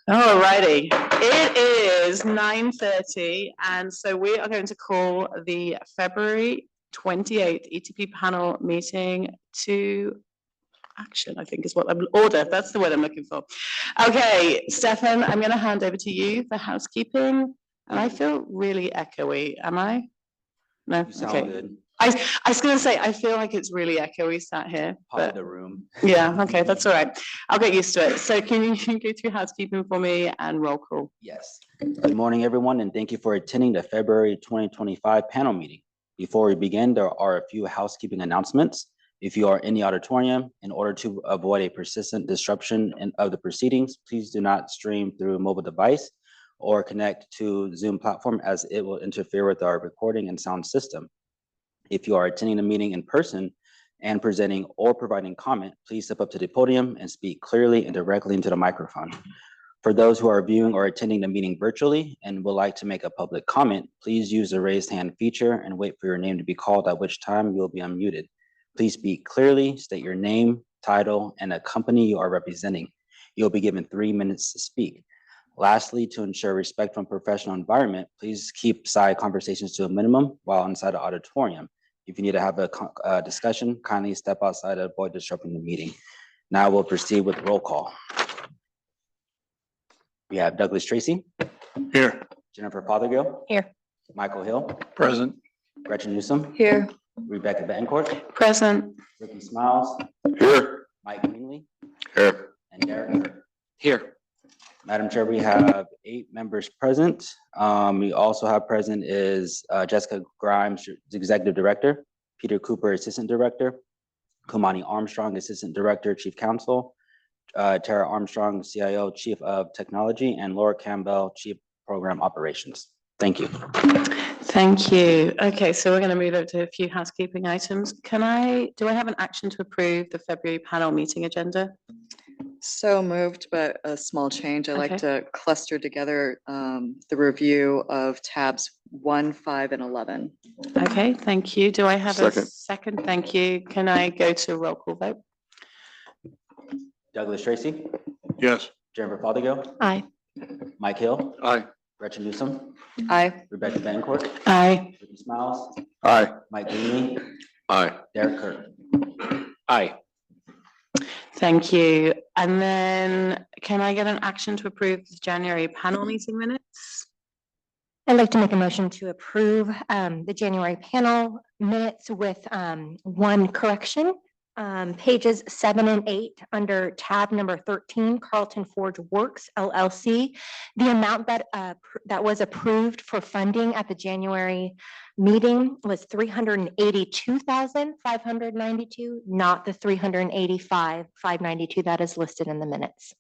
All righty, it is 9:30, and so we are going to call the February 28th ETP panel meeting to action, I think is what I'm, order, that's the word I'm looking for. Okay, Stefan, I'm going to hand over to you for housekeeping, and I feel really echoey, am I? No, You sound okay. good. I was going to say, I feel like it's really echoey sat here. Part of the room. Yeah, okay, that's all right. I'll get used to it. So can you go through housekeeping for me and roll call? Yes. Good morning, everyone, and thank you for attending the February 2025 panel meeting. Before we begin, there are a few housekeeping announcements. If you are in the auditorium, in order to avoid a persistent disruption of the proceedings, please do not stream through a mobile device or connect to Zoom platform, as it will interfere with our recording and sound system. If you are attending the meeting in person and presenting or providing comment, please step up to the podium and speak clearly and directly into the microphone. For those who are viewing or attending the meeting virtually and would like to make a public comment, please use the raised hand feature and wait for your name to be called, at which time you'll be unmuted. Please speak clearly, state your name, title, and a company you are representing. You'll be given 3 minutes to speak. Lastly, to ensure respect from professional environment, please keep side conversations to a minimum while inside the auditorium. If you need to have a discussion, kindly step outside to avoid disrupting the meeting. Now we'll proceed with roll call. We have Douglas Tracy, Here. Jennifer Fothergill. Here. Michael Hill, Present. Gretchen Newsom, Here. Rebecca Betancourt, Present. Ricky Smiles, Here. Mike Greenlee, Here. and Derek Kerr. Here. Madam Chair, we have 8 members present. We also have present is Jessica Grimes, Executive Director, Peter Cooper, Assistant Director, Kumani Armstrong, Assistant Director, Chief Counsel, Tara Armstrong, CIO, Chief of Technology, and Laura Campbell, Chief Program Operations. Thank you. Thank you. Okay, so we're going to move over to a few housekeeping items. Do I have an action to approve the February panel meeting agenda? So moved, but a small change. I like Okay. to cluster together the review of tabs 1, 5, and 11. Okay, thank you. Do I have a Second. second? Thank you. Can I go to a roll call vote? Douglas Tracy, Yes. Jennifer Fothergill, Aye. Mike Hill, Aye. Gretchen Newsom, Aye. Rebecca Betancourt, Aye. Ricky Smiles, Aye. Mike Greenlee, Aye. Derek Kerr. Aye. Thank you. And then can I get an action to approve the January panel meeting minutes? I'd like to make a motion to approve the January panel minutes with one correction. Pages 7 and 8 under tab number 13, Carlton Forge Works LLC. The amount that was approved for funding at the January meeting was $382,592, not the $385,592 that is listed in the minutes.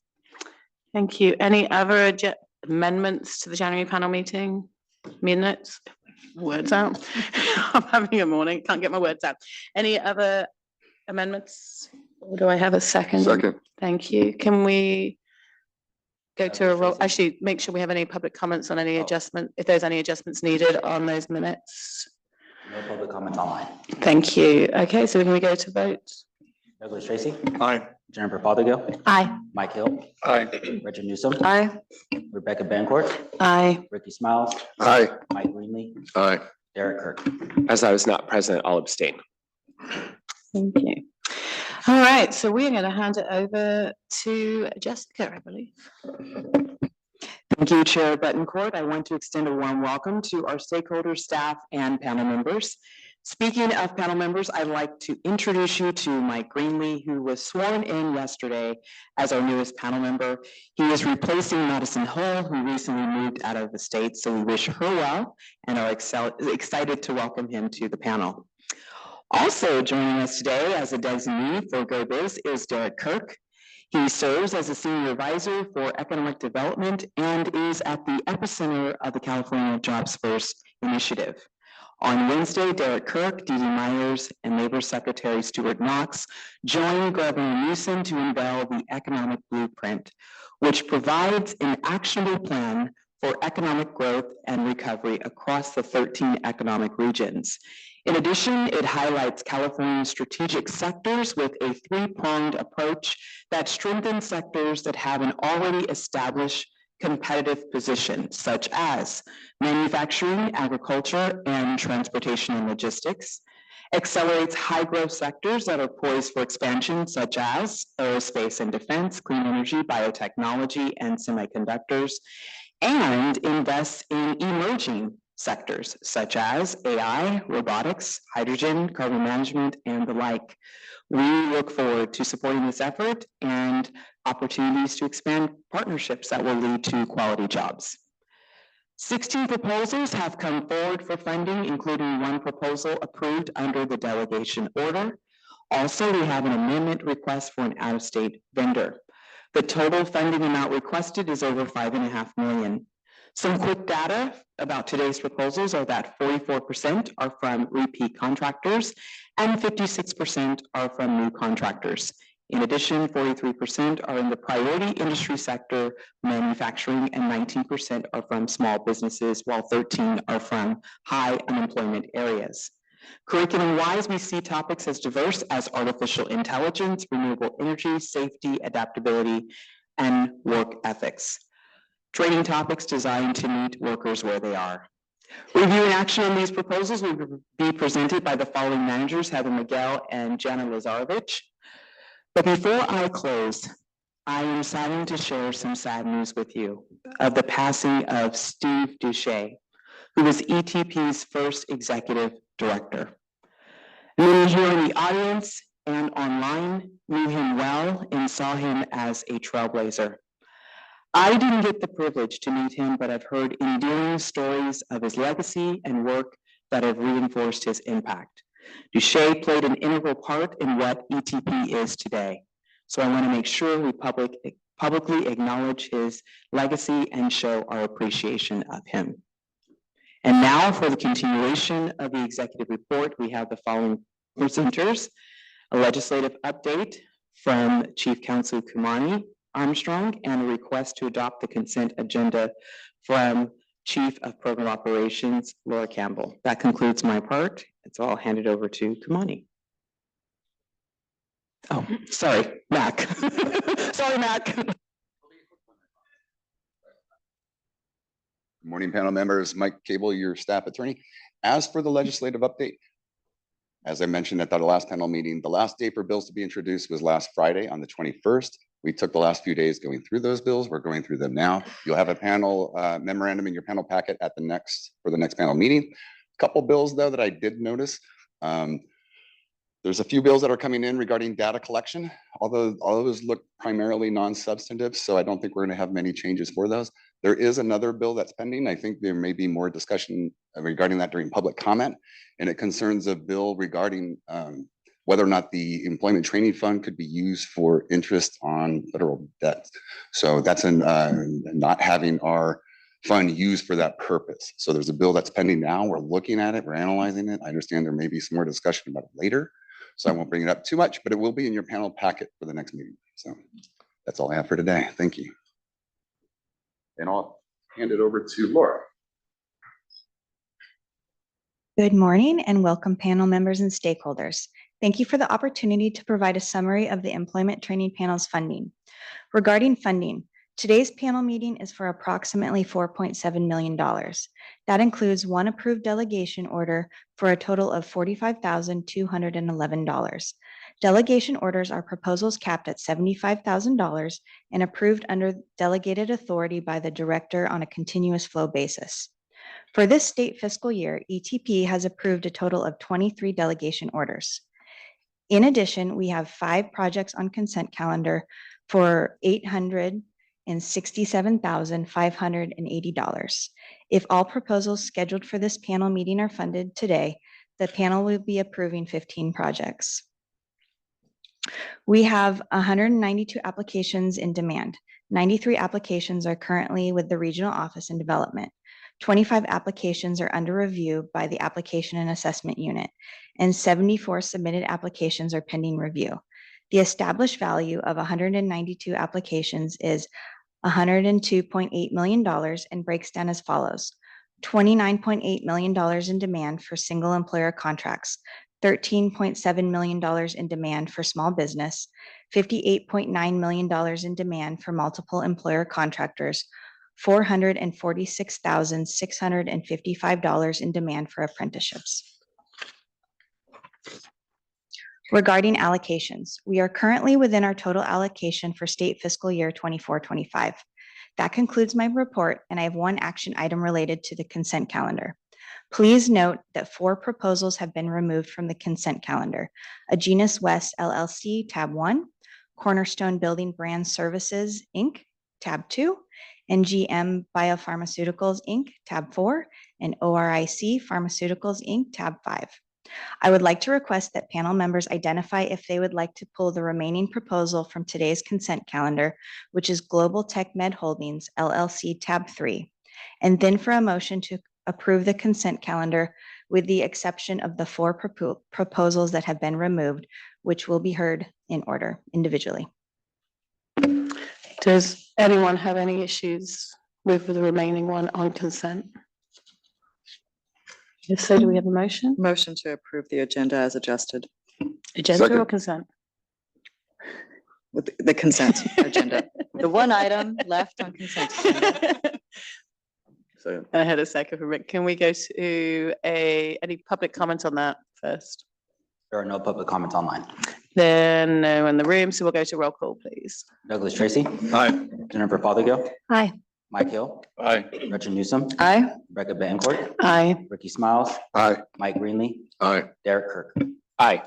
Thank you. Any other amendments to the January panel meeting minutes? Words out. I'm having a morning, can't get my words out. Any other amendments? Or do I have a second? Second. Thank you. Can we go to a roll? Actually, make sure we have any public comments on any adjustment, if there's any adjustments needed on those minutes. No public comments online. Thank you. Okay, so can we go to vote? Douglas Tracy, Aye. Jennifer Fothergill, Aye. Mike Hill, Aye. Gretchen Newsom, Aye. Rebecca Betancourt, Aye. Ricky Smiles, Aye. Mike Greenlee, Aye. Derek Kerr. As I was not present, I'll abstain. Thank you. All right, so we're going to hand it over to Jessica, I believe. Thank you, Chair Betancourt. I want to extend a warm welcome to our stakeholders, staff, and panel members. Speaking of panel members, I'd like to introduce you to Mike Greenlee, who was sworn in yesterday as our newest panel member. He is replacing Madison Hull, who recently moved out of the state, so we wish her well and are excited to welcome him to the panel. Also joining us today as a designee for GoBiz is Derek Kirk. He serves as a senior advisor for economic development and is at the epicenter of the California Jobs First initiative. On Wednesday, Derek Kirk, Dee Dee Myers, and Labor Secretary Stuart Knox joined Governor Newsom to unveil the economic blueprint, which provides an actionable plan for economic growth and recovery across the 13 economic regions. In addition, it highlights California's strategic sectors with a 3-pronged approach that strengthens sectors that have an already established competitive position, such as manufacturing, agriculture, and transportation and logistics, accelerates high-growth sectors that are poised for expansion, such as aerospace and defense, clean energy, biotechnology, and semiconductors, and invests in emerging sectors such as AI, robotics, hydrogen, carbon management, and the like. We look forward to supporting this effort and opportunities to expand partnerships that will lead to quality jobs. 16 proposals have come forward for funding, including one proposal approved under the delegation order. Also, we have an amendment request for an out-of-state vendor. The total funding amount requested is over $5.5 million. Some quick data about today's proposals are that 44% are from repeat contractors and 56% are from new contractors. In addition, 43% are in the priority industry sector, manufacturing, and 19% are from small businesses, while 13% are from high unemployment areas. Curriculum-wise, we see topics as diverse as artificial intelligence, renewable energy, safety, adaptability, and work ethics. Training topics designed to meet workers where they are. Review and action on these proposals will be presented by the following managers, Heather Miguel and Jana Lazarovich. But before I close, I am saddened to share some sad news with you of the passing of Steve Duche, who was ETP's first executive director. Many here in the audience and online knew him well and saw him as a trailblazer. I didn't get the privilege to meet him, but I've heard endearing stories of his legacy and work that have reinforced his impact. Duche played an integral part in what ETP is today. So I want to make sure we publicly acknowledge his legacy and show our appreciation of him. And now for the continuation of the executive report, we have the following presenters. A legislative update from Chief Counsel Kumani Armstrong and a request to adopt the consent agenda from Chief of Program Operations, Laura Campbell. That concludes my part. So I'll hand it over to Kumani. Oh, sorry, Mac. Sorry, Mac. Good morning, panel members. Mike Cable, your staff attorney. As for the legislative update, as I mentioned at the last panel meeting, the last day for bills to be introduced was last Friday on the 21st. We took the last few days going through those bills. We're going through them now. You'll have a panel memorandum in your panel packet at for the next panel meeting. A couple bills though that I did notice. There's a few bills that are coming in regarding data collection, although all of those look primarily non-substantive, so I don't think we're going to have many changes for those. There is another bill that's pending. I think there may be more discussion regarding that during public comment, and it concerns a bill regarding whether or not the employment training fund could be used for interest on federal debt. So that's not having our fund used for that purpose. So there's a bill that's pending now. We're looking at it. We're analyzing it. I understand there may be some more discussion about it later, so I won't bring it up too much, but it will be in your panel packet for the next meeting. So that's all I have for today. Thank you. And I'll hand it over to Laura. Good morning and welcome panel members and stakeholders. Thank you for the opportunity to provide a summary of the Employment Training Panel's funding. Regarding funding, today's panel meeting is for approximately $4.7 million. That includes one approved delegation order for a total of $45,211. Delegation orders are proposals capped at $75,000 and approved under delegated authority by the director on a continuous flow basis. For this state fiscal year, ETP has approved a total of 23 delegation orders. In addition, we have 5 projects on consent calendar for $867,580. If all proposals scheduled for this panel meeting are funded today, the panel will be approving 15 projects. We have 192 applications in demand. 93 applications are currently with the Regional Office in development. 25 applications are under review by the Application and Assessment Unit, and 74 submitted applications are pending review. The established value of 192 applications is $102.8 million and breaks down as follows: $29.8 million in demand for single employer contracts, $13.7 million in demand for small business, $58.9 million in demand for multiple employer contractors, $446,655 in demand for apprenticeships. Regarding allocations, we are currently within our total allocation for state fiscal year 24-25. That concludes my report, and I have one action item related to the consent calendar. Please note that 4 proposals have been removed from the consent calendar: Agenus West LLC, tab 1, Cornerstone Building Brand Services, Inc., tab 2, NGM Biopharmaceuticals, Inc., tab 4, and ORIC Pharmaceuticals, Inc., tab 5. I would like to request that panel members identify if they would like to pull the remaining proposal from today's consent calendar, which is Global Tech Med Holdings, LLC, tab 3, and then for a motion to approve the consent calendar with the exception of the 4 proposals that have been removed, which will be heard in order individually. Does anyone have any issues with the remaining one on consent? If so, do we have a motion? Motion to approve the agenda as adjusted Agenda or Second. consent? with the consent agenda. The one item left on consent agenda. So, I had a second from Rick. Can we go to any public comment on that first? There are no public comments online. Then no in the room, so we'll go to roll call, please. Douglas Tracy, aye. Jennifer Fothergill, Aye. Mike Hill, Aye. Gretchen Newsom, Aye. Rebecca Bettencourt, Aye. Ricky Smiles, Aye. Mike Greenlee, Aye. Derek Kirk. Aye.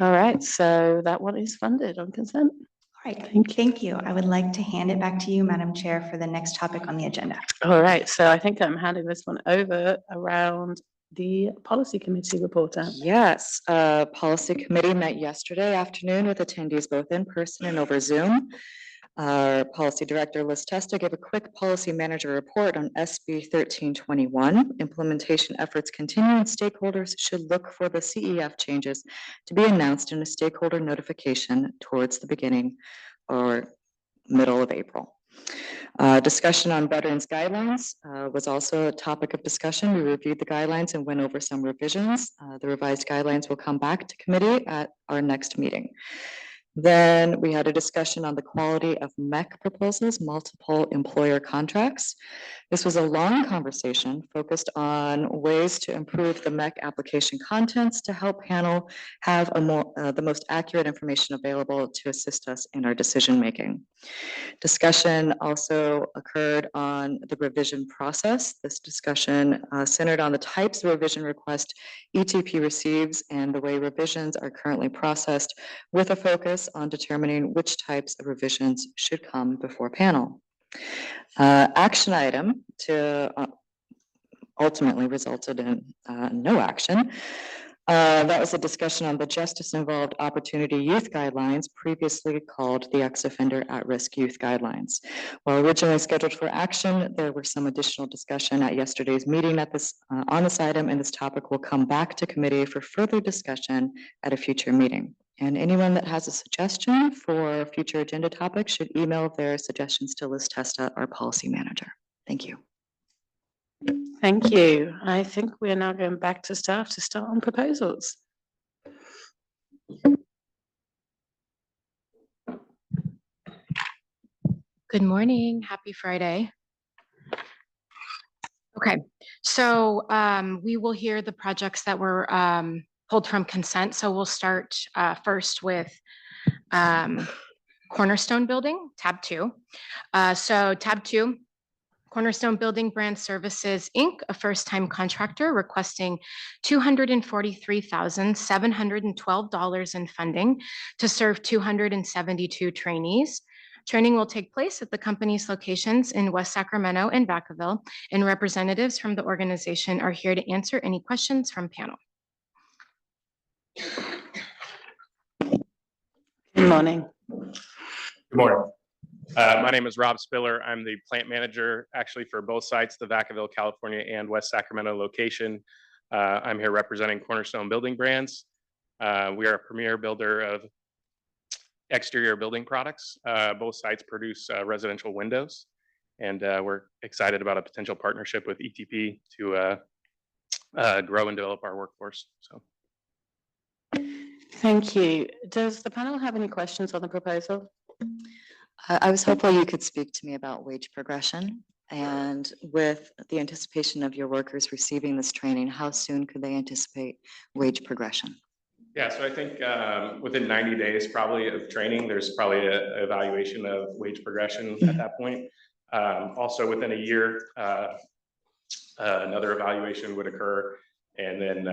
All right, so that one is funded on consent. All right, thank you. I would like to hand it back to you, Madam Chair, for the next topic on the agenda. All right, so I think I'm handing this one over around the policy committee report out. Yes, policy committee met yesterday afternoon with attendees both in person and over Zoom. Our policy director, Liz Testa, gave a quick policy manager report on SB 1321. Implementation efforts continue and stakeholders should look for the CEF changes to be announced in a stakeholder notification towards the beginning or middle of April. Discussion on veterans guidelines was also a topic of discussion. We reviewed the guidelines and went over some revisions. The revised guidelines will come back to committee at our next meeting. Then we had a discussion on the quality of MEC proposals, multiple employer contracts. This was a long conversation focused on ways to improve the MEC application contents to help panel have the most accurate information available to assist us in our decision-making. Discussion also occurred on the revision process. This discussion centered on the types of revision request ETP receives and the way revisions are currently processed, with a focus on determining which types of revisions should come before panel. Action item to ultimately resulted in no action. That was a discussion on the justice-involved opportunity youth guidelines, previously called the ex-offender at-risk youth guidelines. While originally scheduled for action, there were some additional discussion at yesterday's meeting on this item, and this topic will come back to committee for further discussion at a future meeting. And anyone that has a suggestion for future agenda topics should email their suggestions to Liz Testa, our policy manager. Thank you. Thank you. I think we are now going back to staff to start on proposals. Good morning. Happy Friday. Okay, so we will hear the projects that were pulled from consent. So we'll start first with Cornerstone Building, tab 2. So tab 2, Cornerstone Building Brand Services, Inc., a first-time contractor requesting $243,712 in funding to serve 272 trainees. Training will take place at the company's locations in West Sacramento and Vacaville, and representatives from the organization are here to answer any questions from panel. Good morning. Good morning. My name is Rob Spiller. I'm the plant manager actually for both sites, the Vacaville, California and West Sacramento location. I'm here representing Cornerstone Building Brands. We are a premier builder of exterior building products. Both sites produce residential windows, and we're excited about a potential partnership with ETP to grow and develop our workforce. So, thank you. Does the panel have any questions on the proposal? I was hopeful you could speak to me about wage progression, and with the anticipation of your workers receiving this training, how soon could they anticipate wage progression? yeah, so I think within 90 days probably of training, there's probably an evaluation of wage progression at that point. Also within a year, another evaluation would occur, and then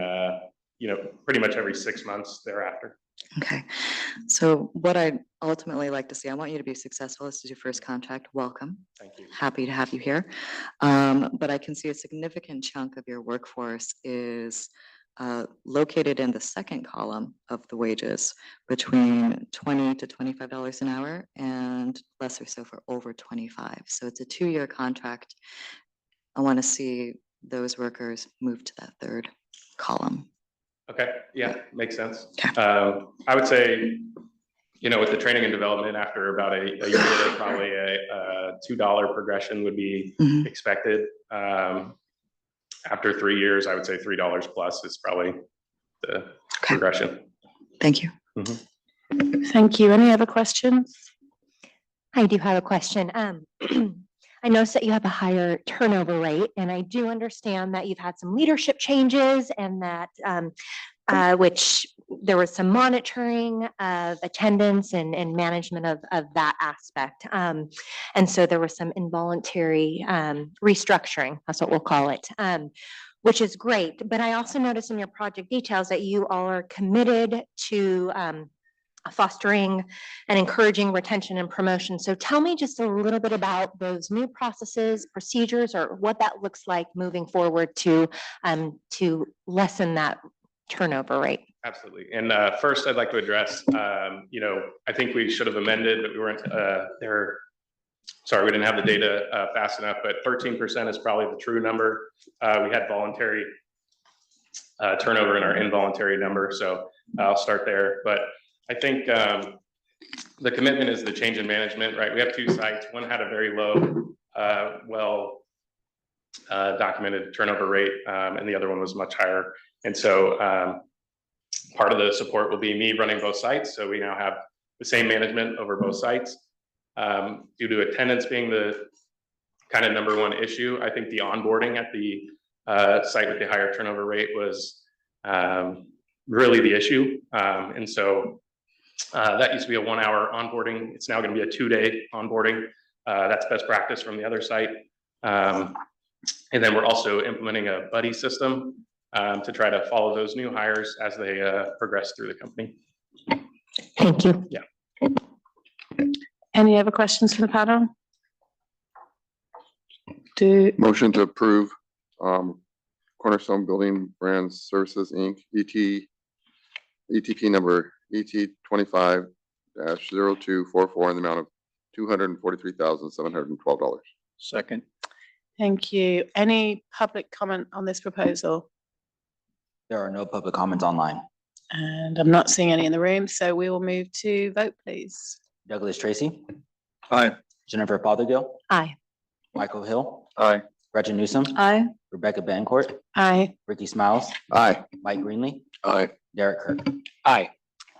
pretty much every 6 months thereafter. Okay, so what I'd ultimately like to see, I want you to be successful. This is your first contract. Welcome. Thank you. Happy to have you here. But I can see a significant chunk of your workforce is located in the second column of the wages, between $20 to $25 an hour, and lesser so for over 25. So it's a 2-year contract. I want to see those workers move to that third column. Okay, yeah, makes sense. Okay. I would say, with the training and development, after about a year, probably a $2 progression would be Mhm. expected. After 3 years, I would say $3 plus is probably the Okay. progression. Thank you. Thank you. Any other questions? I do have a question. I noticed that you have a higher turnover rate, and I do understand that you've had some leadership changes and that which there was some monitoring of attendance and management of that aspect. And so there was some involuntary restructuring, that's what we'll call it, which is great. But I also noticed in your project details that you all are committed to fostering and encouraging retention and promotion. So tell me just a little bit about those new processes, procedures, or what that looks like moving forward to lessen that turnover rate. Absolutely. And first, I'd like to address, I think we should have amended, but we weren't there. Sorry, we didn't have the data fast enough, but 13% is probably the true number. We had voluntary turnover in our involuntary number, so I'll start there. But I think the commitment is the change in management, right? We have two sites. One had a very low, documented turnover rate, and the other one was much higher. And so part of the support will be me running both sites. So we now have the same management over both sites. Due to attendance being the kind of number one issue, I think the onboarding at the site with the higher turnover rate was really the issue. And so that used to be a 1 hour onboarding. It's now going to be a 2-day onboarding. That's best practice from the other site. And then we're also implementing a buddy system to try to follow those new hires as they progress through the company. Thank you. Yeah. Any other questions from the panel? Motion to approve Cornerstone Building Brands Services, Inc., ETP number ET 25-0244 in the amount of $243,712. Second. Thank you. Any public comment on this proposal? There are no public comments online. And I'm not seeing any in the room, so we will move to vote, please. Douglas Tracy, Aye. Jennifer Fothergill, Aye. Michael Hill, Aye. Gretchen Newsom, Aye. Rebecca Bancourt, Aye. Ricky Smiles, Aye. Mike Greenlee, Aye. Derek Kirk. Aye.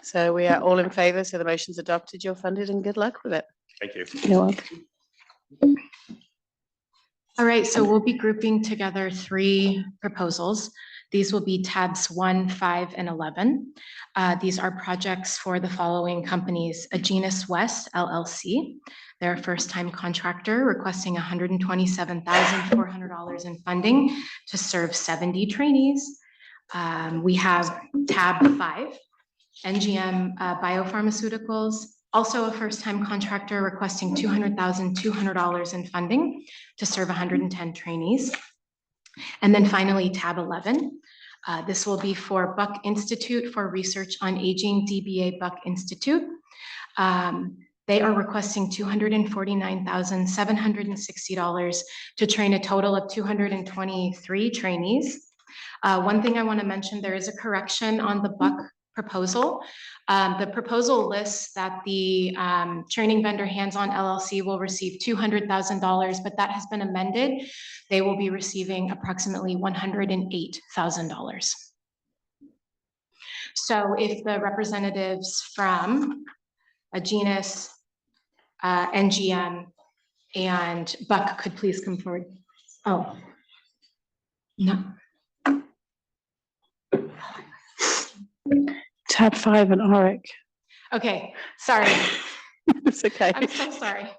So we are all in favor, so the motion's adopted. You're funded and good luck with it. Thank you. You're welcome. All right, so we'll be grouping together 3 proposals. These will be tabs 1, 5, and 11. These are projects for the following companies: Agenus West LLC. They're a first-time contractor requesting $127,400 in funding to serve 70 trainees. We have tab 5, NGM Biopharmaceuticals, also a first-time contractor requesting $200,200 in funding to serve 110 trainees. And then finally, tab 11. This will be for Buck Institute for Research on Aging, DBA Buck Institute. They are requesting $249,760 to train a total of 223 trainees. One thing I want to mention, there is a correction on the Buck proposal. The proposal lists that the training vendor Hands-On LLC will receive $200,000, but that has been amended. They will be receiving approximately $108,000. So if the representatives from Agenus, NGM, and Buck could please come forward. Oh, no. Tab 5 and Oric. Okay, sorry. It's okay. I'm so sorry.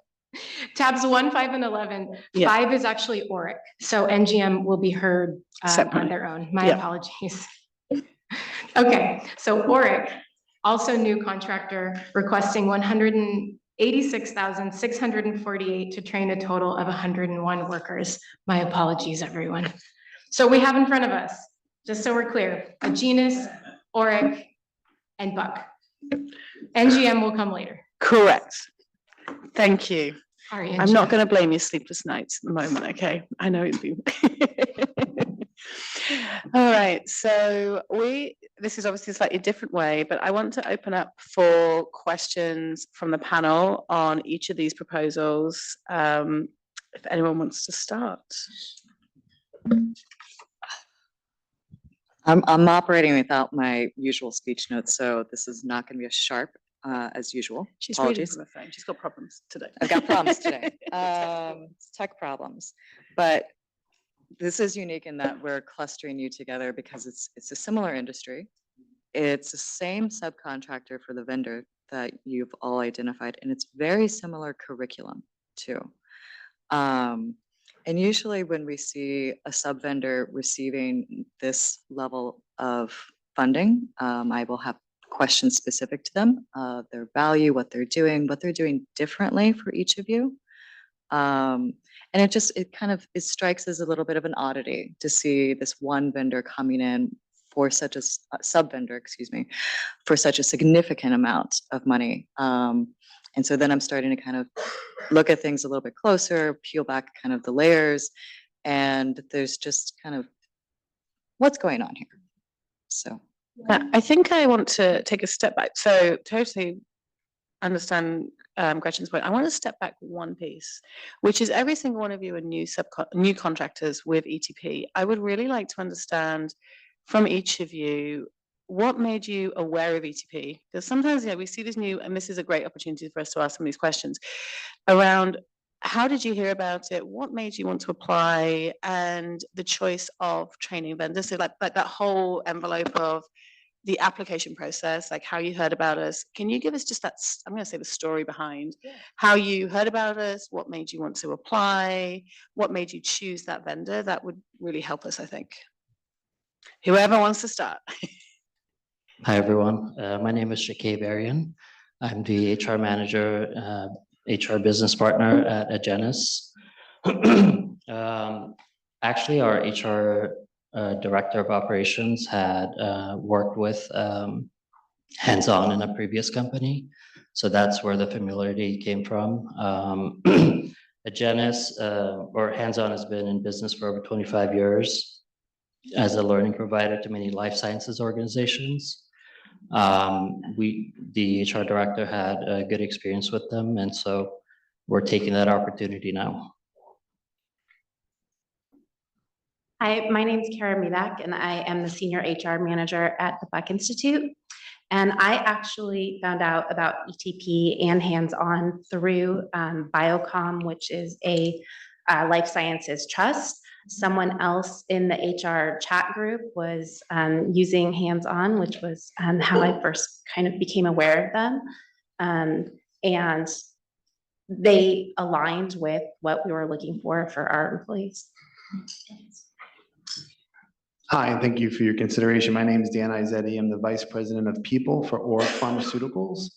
Tabs 1, 5, and 11. Yeah. 5 is actually Oric, so NGM will be heard on Separately. their own. My Yeah. apologies. Okay, so Oric, also new contractor, requesting $186,648 to train a total of 101 workers. My apologies, everyone. So we have in front of us, just so we're clear, Agenus, Oric, and Buck. NGM will come later. Correct. Thank you. Sorry, I'm not NGM. going to blame your sleepless nights at the moment, okay? I know it's been. All right, so this is obviously a slightly different way, but I want to open up for questions from the panel on each of these proposals. If anyone wants to start. I'm operating without my usual speech notes, so this is not going to be a sharp as usual. She's reading Apologies. from her phone. She's got problems today. I've got problems today. It's tech problems, but this is unique in that we're clustering you together because it's a similar industry. It's the same subcontractor for the vendor that you've all identified, and it's very similar curriculum too. And usually when we see a sub vendor receiving this level of funding, I will have questions specific to them, their value, what they're doing differently for each of you. And it strikes as a little bit of an oddity to see this one vendor coming in for such a sub vendor, excuse me, for such a significant amount of money. And so then I'm starting to kind of look at things a little bit closer, peel back kind of the layers, and there's just kind of what's going on here. So. I think I want to take a step back. So totally understand Gretchen's point. I want to step back one piece, which is every single one of you are new contractors with ETP. I would really like to understand from each of you what made you aware of ETP? Because sometimes, we see this new, and this is a great opportunity for us to ask some of these questions around how did you hear about it? What made you want to apply? And the choice of training vendors. So like that whole envelope of the application process, like how you heard about us. Can you give us just that, I'm going to say the story behind how you heard about us, what made you want to apply, what made you choose that vendor? That would really help us, I think. Whoever wants to start. Hi, everyone. My name is Shakib Arian. I'm the HR manager, HR business partner at Agenis. Actually, our HR director of operations had worked with Hands-On in a previous company. So that's where the familiarity came from. Agenis or Hands-On has been in business for over 25 years as a learning provider to many life sciences organizations. The HR director had a good experience with them, and so we're taking that opportunity now. Hi, my name is Kara Milak, and I am the Senior HR Manager at the Buck Institute. And I actually found out about ETP and Hands-On through Biocom, which is a life sciences trust. Someone else in the HR chat group was using Hands-On, which was how I first kind of became aware of them. And they aligned with what we were looking for our employees. Hi, and thank you for your consideration. My name is Dan Izzetti. I'm the Vice President of People for ORIC Pharmaceuticals.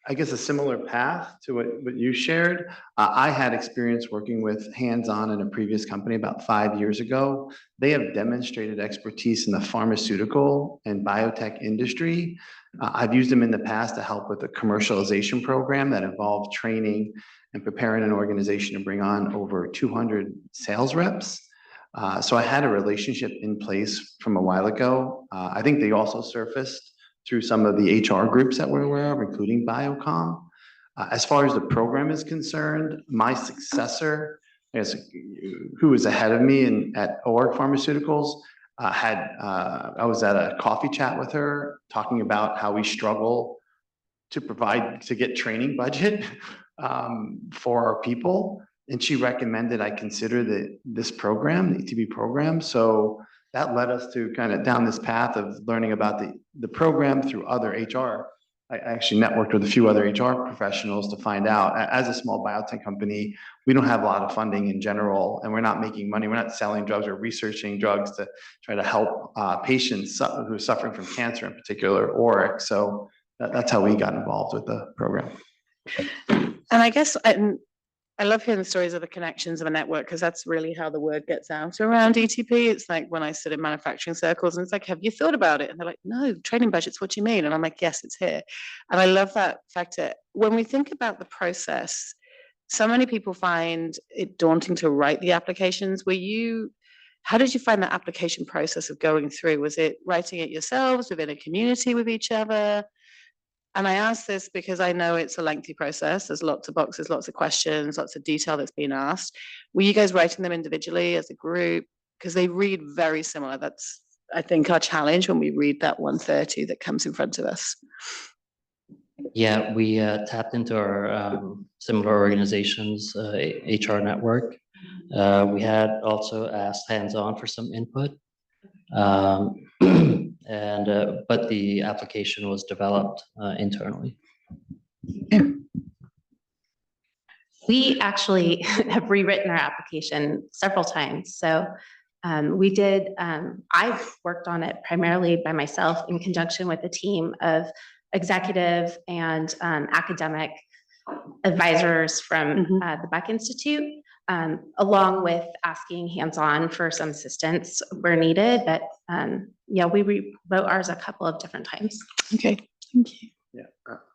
I guess a similar path to what you shared. I had experience working with Hands-On in a previous company about 5 years ago. They have demonstrated expertise in the pharmaceutical and biotech industry. I've used them in the past to help with a commercialization program that involved training and preparing an organization to bring on over 200 sales reps. So I had a relationship in place from a while ago. I think they also surfaced through some of the HR groups that we're aware of, including Biocom. As far as the program is concerned, my successor, who was ahead of me at ORIC Pharmaceuticals, I was at a coffee chat with her talking about how we struggle to get training budget for our people. And she recommended I consider this program, the ETP program. So that led us to kind of down this path of learning about the program through other HR. I actually networked with a few other HR professionals to find out, as a small biotech company, we don't have a lot of funding in general, and we're not making money. We're not selling drugs or researching drugs to try to help patients who are suffering from cancer, in particular, ORIC. So that's how we got involved with the program. And I guess I love hearing the stories of the connections of a network, because that's really how the word gets out around ETP. It's like when I sit in manufacturing circles and it's like, have you thought about it? And they're like, no, training budgets, what do you mean? And I'm like, yes, it's here. And I love that factor. When we think about the process, so many people find it daunting to write the applications. How did you find that application process of going through? Was it writing it yourselves within a community with each other? And I ask this because I know it's a lengthy process. There's lots of boxes, lots of questions, lots of detail that's been asked. Were you guys writing them individually as a group? Because they read very similar. That's, I think, our challenge when we read that 130 that comes in front of us. Yeah, we tapped into our similar organizations, HR network. We had also asked hands-on for some input. But the application was developed internally. We actually have rewritten our application several times. So I've worked on it primarily by myself in conjunction with a team of executive and academic advisors from the Buck Institute, along with asking hands-on for some assistance where needed. But yeah, we rewrote ours a couple of different times. Okay, thank you. Yeah,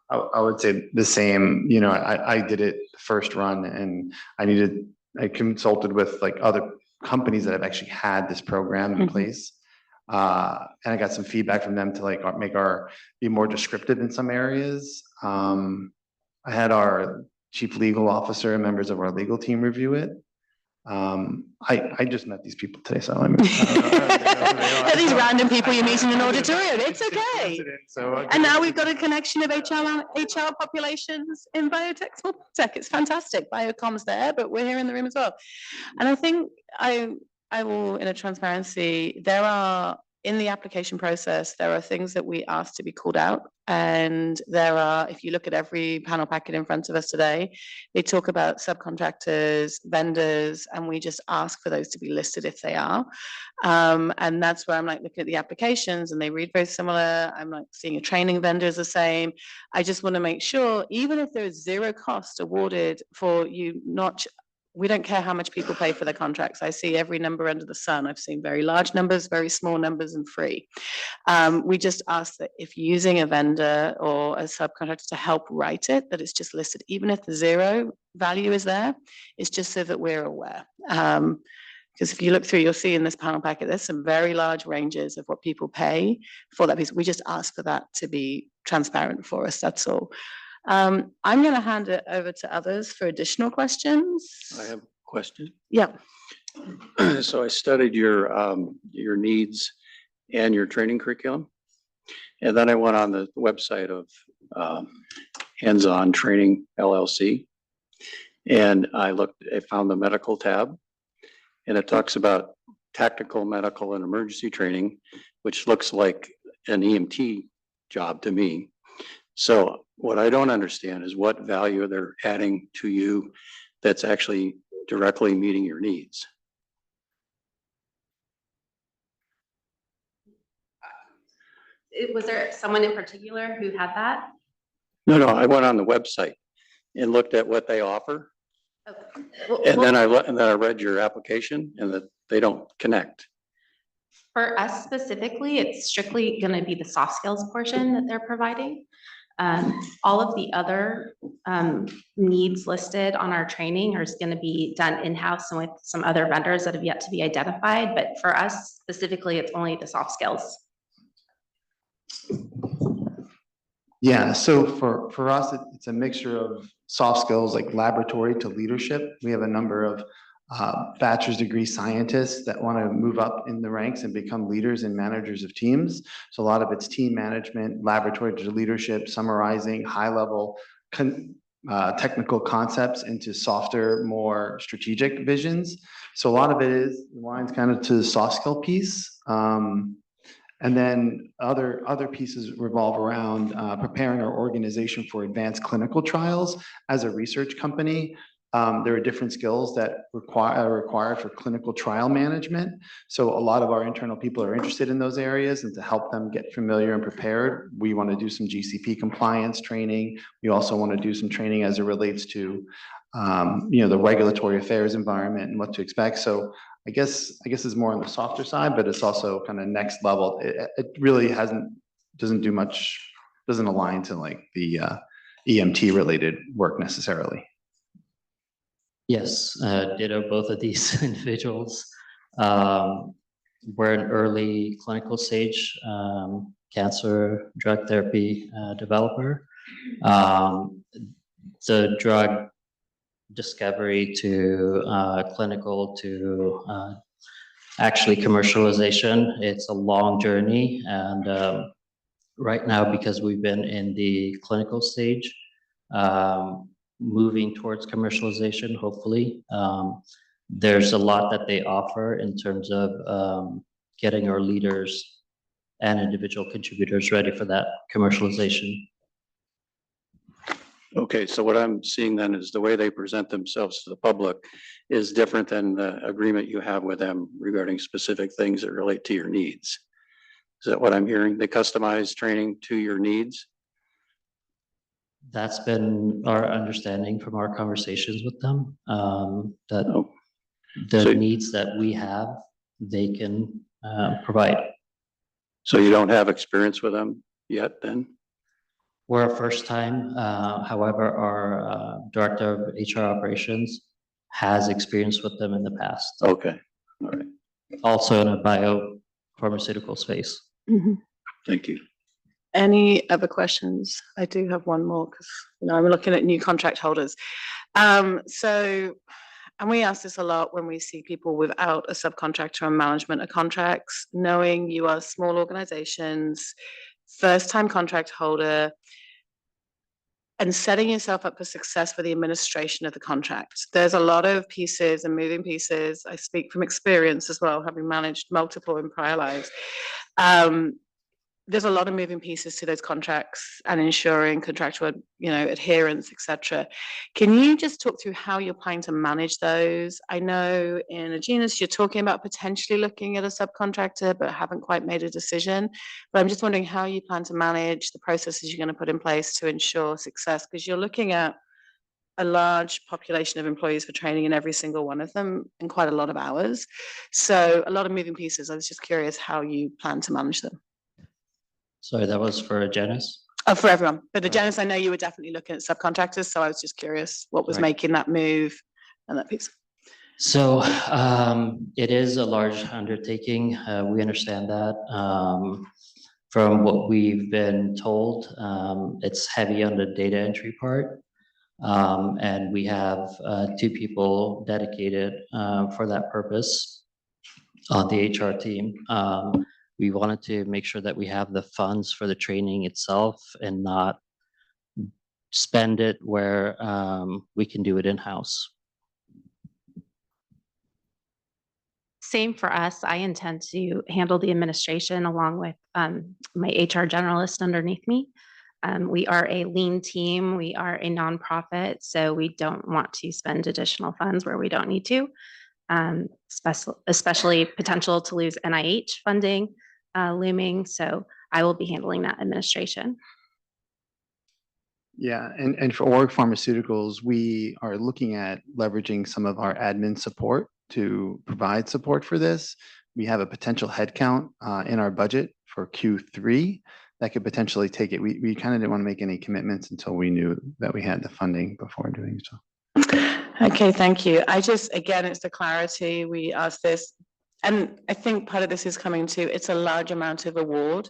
I would say the same. You know, I did it first run, and I consulted with like other companies that have actually had this program in place. And I got some feedback from them to like be more descriptive in some areas. I had our chief legal officer and members of our legal team review it. I just met these people today, so I These random people you meet in an auditorium, it's okay. So, And now we've got a connection of HR populations in biotech, small tech. It's fantastic. Biocom's there, but we're here in the room as well. And I think I will, in a transparency, in the application process, there are things that we ask to be called out. And if you look at every panel packet in front of us today, they talk about subcontractors, vendors, and we just ask for those to be listed if they are. And that's where I'm like looking at the applications and they read very similar. I'm like seeing a training vendor is the same. I just want to make sure, even if there is zero cost awarded for you, we don't care how much people pay for their contracts. I see every number under the sun. I've seen very large numbers, very small numbers, and free. We just ask that if you're using a vendor or a subcontractor to help write it, that it's just listed, even if the zero value is there, it's just so that we're aware. Because if you look through, you'll see in this panel packet, there's some very large ranges of what people pay for that piece. We just ask for that to be transparent for us, that's all. I'm going to hand it over to others for additional questions. I have a question. Yeah. So I studied your needs and your training curriculum. And then I went on the website of Hands-On Training LLC. And I found the medical tab. And it talks about tactical, medical, and emergency training, which looks like an EMT job to me. So what I don't understand is what value they're adding to you that's actually directly meeting your needs. Was there someone in particular who had that? No, I went on the website and looked at what they offer. Okay. And then I read your application and that they don't connect. For us specifically, it's strictly going to be the soft skills portion that they're providing. All of the other needs listed on our training are going to be done in-house and with some other vendors that have yet to be identified. But for us specifically, it's only the soft skills. Yeah, so for us, it's a mixture of soft skills like laboratory to leadership. We have a number of bachelor's degree scientists that want to move up in the ranks and become leaders and managers of teams. So a lot of it's team management, laboratory to leadership, summarizing high level technical concepts into softer, more strategic visions. So a lot of it lines kind of to the soft skill piece. And then other pieces revolve around preparing our organization for advanced clinical trials. As a research company, there are different skills that are required for clinical trial management. So a lot of our internal people are interested in those areas, and to help them get familiar and prepared, we want to do some GCP compliance training. We also want to do some training as it relates to the regulatory affairs environment and what to expect. So I guess it's more on the softer side, but it's also kind of next level. It really doesn't do much, doesn't align to like the EMT related work necessarily. Yes, ditto both of these individuals. We're an early clinical stage cancer drug therapy developer. The drug discovery to clinical to actually commercialization, it's a long journey, and right now, because we've been in the clinical stage, moving towards commercialization, hopefully. There's a lot that they offer in terms of getting our leaders and individual contributors ready for that commercialization. Okay, so what I'm seeing then is the way they present themselves to the public is different than the agreement you have with them regarding specific things that relate to your needs. Is that what I'm hearing? They customize training to your needs? That's been our understanding from our conversations with them, that the So- needs that we have, they can provide. So you don't have experience with them yet then? We're a first time, however, our Director of HR Operations has experience with them in the past. Okay, all right, Also in a biopharmaceutical space. thank you. Any other questions? I do have one more because, I'm looking at new contract holders. And we ask this a lot when we see people without a subcontractor and management of contracts, knowing you are small organizations, first-time contract holder, and setting yourself up for success for the administration of the contract. There's a lot of pieces and moving pieces. I speak from experience as well, having managed multiple in prior lives. There's a lot of moving pieces to those contracts and ensuring contractual, adherence, et cetera. Can you just talk through how you're planning to manage those? I know in Agenus, you're talking about potentially looking at a subcontractor, but haven't quite made a decision. But I'm just wondering how you plan to manage the processes you're going to put in place to ensure success, because you're looking at a large population of employees for training in every single one of them and quite a lot of hours. So a lot of moving pieces. I was just curious how you plan to manage them. Sorry, that was for Agenus? Oh, for everyone. But Agenus, I know you were definitely looking at subcontractors, so I was just curious what was Right. making that move and that piece. So it is a large undertaking. We understand that. From what we've been told, it's heavy on the data entry part. And we have 2 people dedicated for that purpose on the HR team. We wanted to make sure that we have the funds for the training itself and not spend it where we can do it in-house. Same for us. I intend to handle the administration along with my HR generalist underneath me. We are a lean team. We are a nonprofit, so we don't want to spend additional funds where we don't need to, especially potential to lose NIH funding looming. So I will be handling that administration. Yeah, and for Org Pharmaceuticals, we are looking at leveraging some of our admin support to provide support for this. We have a potential headcount in our budget for Q3 that could potentially take it. We kind of didn't want to make any commitments until we knew that we had the funding before doing so. Okay, thank you. Again, it's the clarity. We asked this, and I think part of this is coming to, it's a large amount of award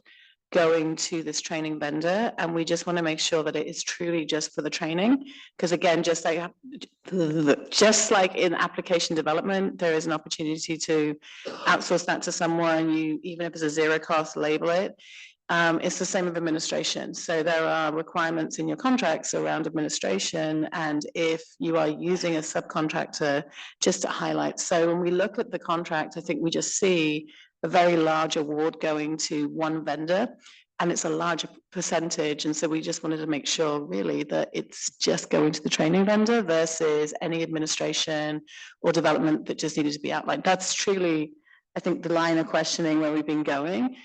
going to this training vendor, and we just want to make sure that it is truly just for the training. Because again, just like in application development, there is an opportunity to outsource that to someone. Even if it's a zero cost, label it. It's the same with administration. So there are requirements in your contracts around administration, and if you are using a subcontractor, just to highlight. So when we look at the contract, I think we just see a very large award going to one vendor, and it's a larger percentage. And so we just wanted to make sure really that it's just going to the training vendor versus any administration or development that just needed to be outlined. That's truly, I think, the line of questioning where we've been going.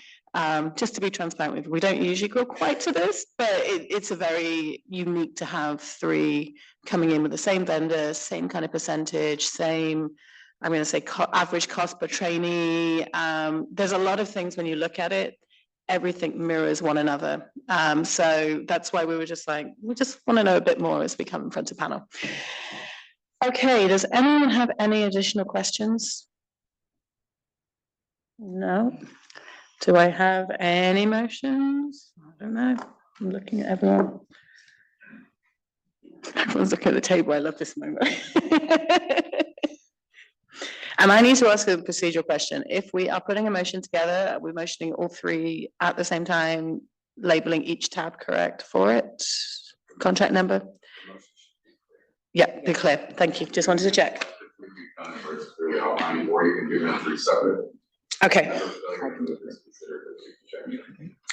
Just to be transparent with you, we don't usually go quite to this, but it's a very unique to have 3 coming in with the same vendor, same kind of percentage, same, I'm going to say average cost per trainee. There's a lot of things when you look at it, everything mirrors one another. So that's why we were just like, we just want to know a bit more as we come in front of panel. Okay, does anyone have any additional questions? No? Do I have any motions? I don't know. I'm looking at everyone. Everyone's looking at the table. I love this moment. And I need to ask a procedural question. If we are putting a motion together, are we motioning all 3 at the same time? labeling each tab correct for it. Contract number? Yeah, be clear. Thank you. Just wanted to check. Okay.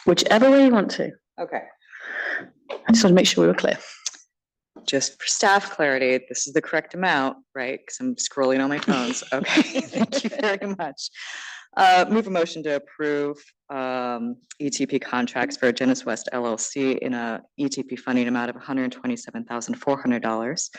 Whichever way you want to. Okay. I just want to make sure we were clear. Just for staff clarity, this is the correct amount, right? Because I'm scrolling on my phones. Okay, thank you very much. Move a motion to approve ETP contracts for Genesis West LLC in a ETP funding amount of $127,400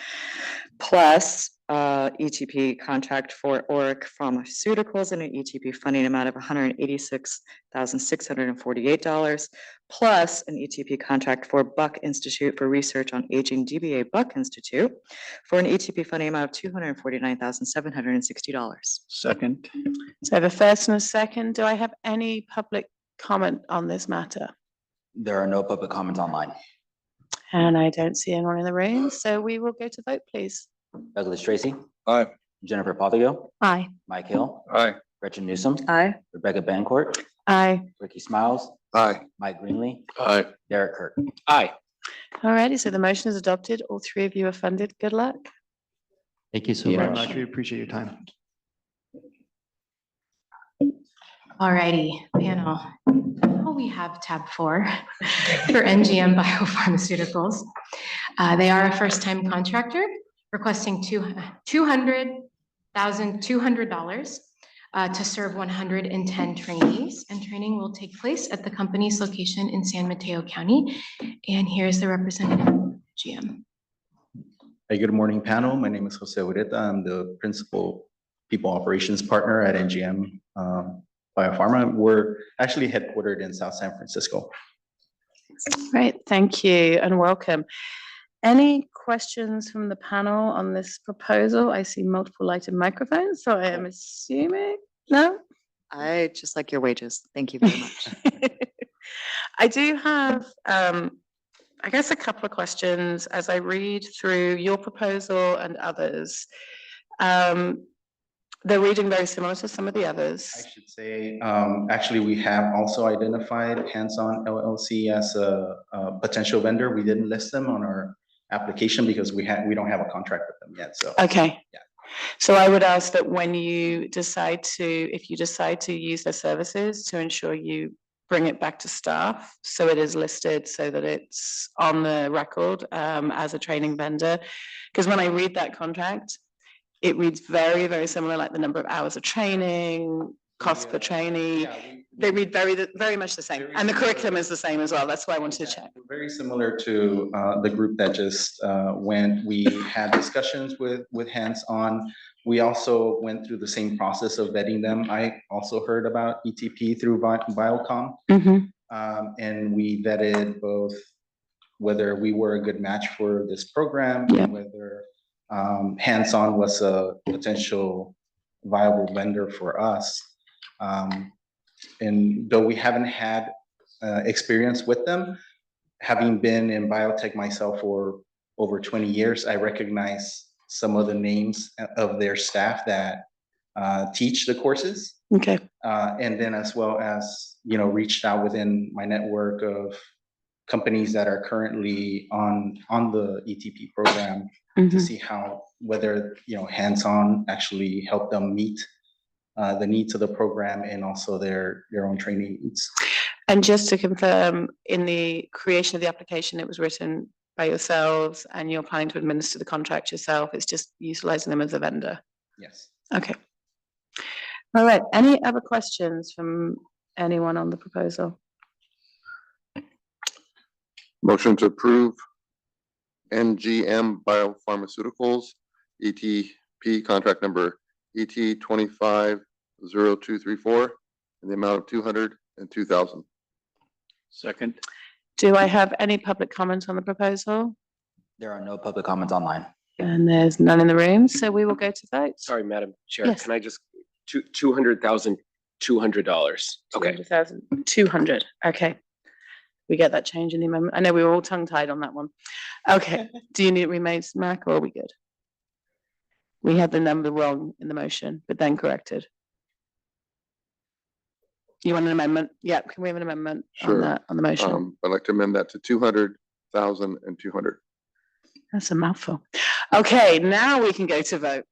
plus ETP contract for Oric Pharmaceuticals in an ETP funding amount of $186,648 plus an ETP contract for Buck Institute for Research on Aging, DBA Buck Institute, for an ETP funding amount of $249,760. Second. So I have a first and a second. Do I have any public comment on this matter? There are no public comments online. And I don't see anyone in the room, so we will go to vote, please. Douglas Tracy, Aye. Jennifer Pothill, Aye. Mike Hill, Aye. Gretchen Newsom, Aye. Rebecca Bancourt, Aye. Ricky Smiles, Aye. Mike Greenlee, Aye. Derek Kirk. Aye. Alrighty, so the motion is adopted. All three of you are funded. Good luck. Thank you so Very much. much. We appreciate your time. Alrighty, panel. Now we have tab 4 for NGM Biopharmaceuticals. They are a first-time contractor requesting $200,200 to serve 110 trainees, and training will take place at the company's location in San Mateo County. And here's the representative of GM. Hey, good morning, panel. My name is Jose Ureta. I'm the principal people operations partner at NGM Biopharma. We're actually headquartered in South San Francisco. Great, thank you and welcome. Any questions from the panel on this proposal? I see multiple lighted microphones, so I am assuming, no? I just like your wages. Thank you very much. I do have, I guess, a couple of questions as I read through your proposal and others. They're reading very similar to some of the others. I should say, actually, we have also identified Hands-On LLC as a potential vendor. We didn't list them on our application because we don't have a contract with them yet, so. Okay. Yeah. So I would ask that when you decide to, if you decide to use their services, to ensure you bring it back to staff, so it is listed so that it's on the record as a training vendor. Because when I read that contract, it reads very, very similar, like the number of hours of training, cost per trainee. They read very much the same, and the curriculum is the same as well. That's why I wanted to check. Very similar to the group that just went. We had discussions with Hands-On. We also went through the same process of vetting them. I also heard about ETP through Biocom. And we vetted both whether we were a good match for this program, and whether Hands-On was a potential viable vendor for us. And though we haven't had experience with them, having been in biotech myself for over 20 years, I recognize some of the names of their staff that teach the courses. Okay. And then as well as, reached out within my network of companies that are currently on the ETP program to see whether Hands-On actually help them meet the needs of the program and also their own training needs. And just to confirm, in the creation of the application, it was written by yourselves and you're planning to administer the contract yourself. It's just utilizing them as a vendor. Yes. Okay. All right. Any other questions from anyone on the proposal? Motion to approve NGM Biopharmaceuticals, ETP contract number ET 250234 in the amount of $202,000. Second. Do I have any public comment on the proposal? There are no public comments online. And there's none in the room, so we will go to vote. Sorry, Madam Chair, Yes. can I just, $200,200. Okay. 200,200. Okay. We get that change in the amendment. I know we were all tongue tied on that one. Okay. Do you need it remade, Mac, or are we good? We had the number wrong in the motion, but then corrected. You want an amendment? Yeah, can we have an amendment on Sure. that, on the motion? I'd like to amend that to 200,000 and 200. That's a mouthful. Okay, now we can go to vote.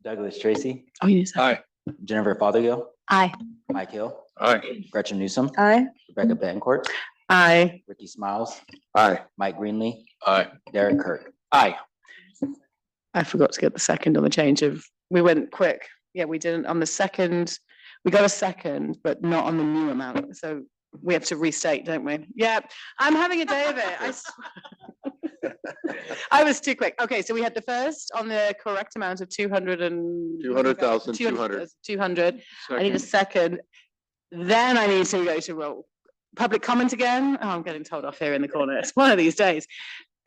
Douglas Tracy, Oh, you said. Aye. Jennifer Fothergill, Aye. Mike Hill, Aye. Gretchen Newsom, Aye. Rebecca Bettencourt, Aye. Ricky Smiles, Aye. Mike Greenlee, Aye. Derek Kirk. Aye. I forgot to get the second on the change of, we went quick. Yeah, we didn't on the second. We got a second, but not on the new amount. So we have to restate, don't we? Yeah, I'm having a day of it. I was too quick. Okay, so we had the first on the correct amount of 200 and. 200,000, 200. 200. I need a second. Then I need to go to roll. Public comment again? Oh, I'm getting told off here in the corner. It's one of these days.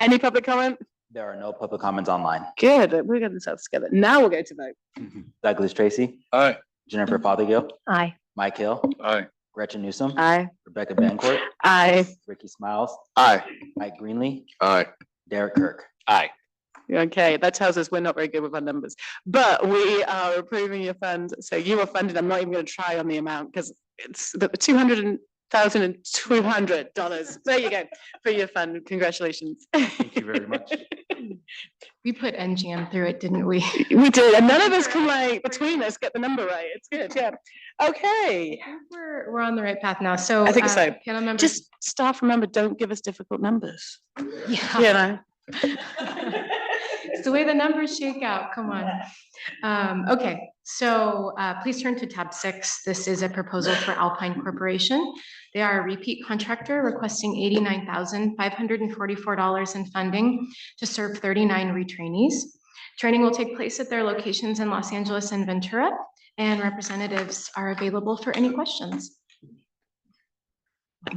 Any public comment? There are no public comments online. Good, we're getting ourselves together. Now we'll go to vote. Douglas Tracy, Aye. Jennifer Fothergill, Aye. Mike Hill, Aye. Gretchen Newsom, Aye. Rebecca Bettencourt, Aye. Ricky Smiles, Aye. Mike Greenlee, Aye. Derek Kirk. Aye. Okay, that tells us we're not very good with our numbers, but we are approving your fund. So you are funded. I'm not even going to try on the amount because it's the $200,200. There you go for your fund. Congratulations. Thank you very much. We put NGM through it, didn't we? We did, and none of us can like between us get the number right. It's good, yeah. Okay, I think we're on the right path now. So. I think so. Panel members. Just staff, remember, don't give us difficult numbers. Yeah. You know. It's the way the numbers shake out, come on. Okay, so please turn to tab 6. This is a proposal for Alpine Corporation. They are a repeat contractor requesting $89,544 in funding to serve 39 retrainees. Training will take place at their locations in Los Angeles and Ventura, and representatives are available for any questions.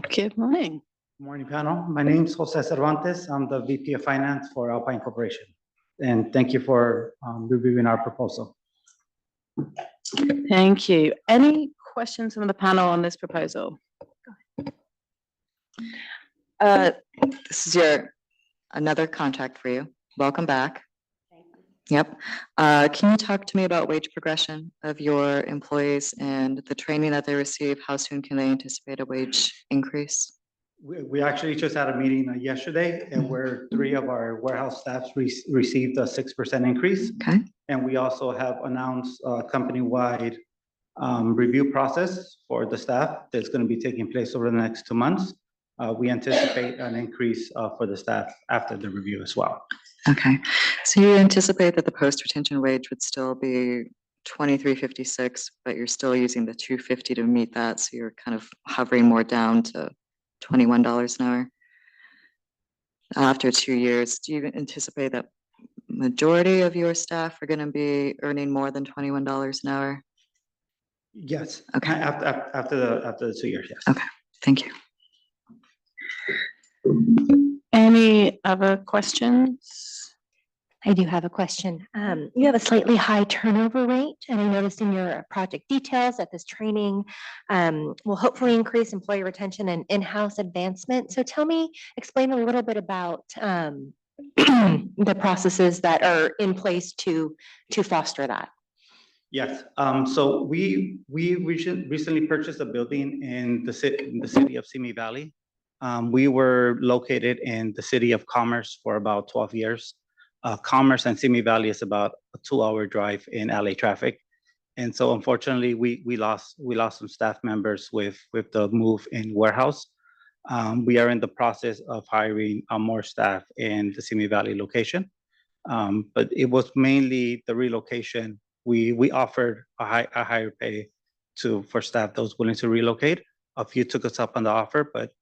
Good morning. Morning, panel. My name is Jose Cervantes. I'm the VP of Finance for Alpine Corporation. And thank you for reviewing our proposal. Thank you. Any questions from the panel on this proposal? This is another contract for you. Welcome back. Yep. Can you talk to me about wage progression of your employees and the training that they receive? How soon can they anticipate a wage increase? We actually just had a meeting yesterday and where 3 of our warehouse staffs received a 6% increase. Okay. And we also have announced a company-wide review process for the staff that's going to be taking place over the next 2 months. We anticipate an increase for the staff after the review as well. Okay. So you anticipate that the post-retention wage would still be $23.56, but you're still using the $2.50 to meet that. So you're kind of hovering more down to $21 an hour. After 2 years, do you anticipate that majority of your staff are going to be earning more than $21 an hour? Yes. Okay. After the 2 years, yes. Okay, thank you. Any other questions? I do have a question. You have a slightly high turnover rate, and I noticed in your project details that this training will hopefully increase employee retention and in-house advancement. So explain a little bit about the processes that are in place to foster that. Yes, so we recently purchased a building in the city of Simi Valley. We were located in the city of Commerce for about 12 years. Commerce and Simi Valley is about a 2-hour drive in LA traffic. And so unfortunately, we lost some staff members with the move in warehouse. We are in the process of hiring more staff in the Simi Valley location. But it was mainly the relocation. We offered a higher pay for staff that was willing to relocate. A few took us up on the offer, but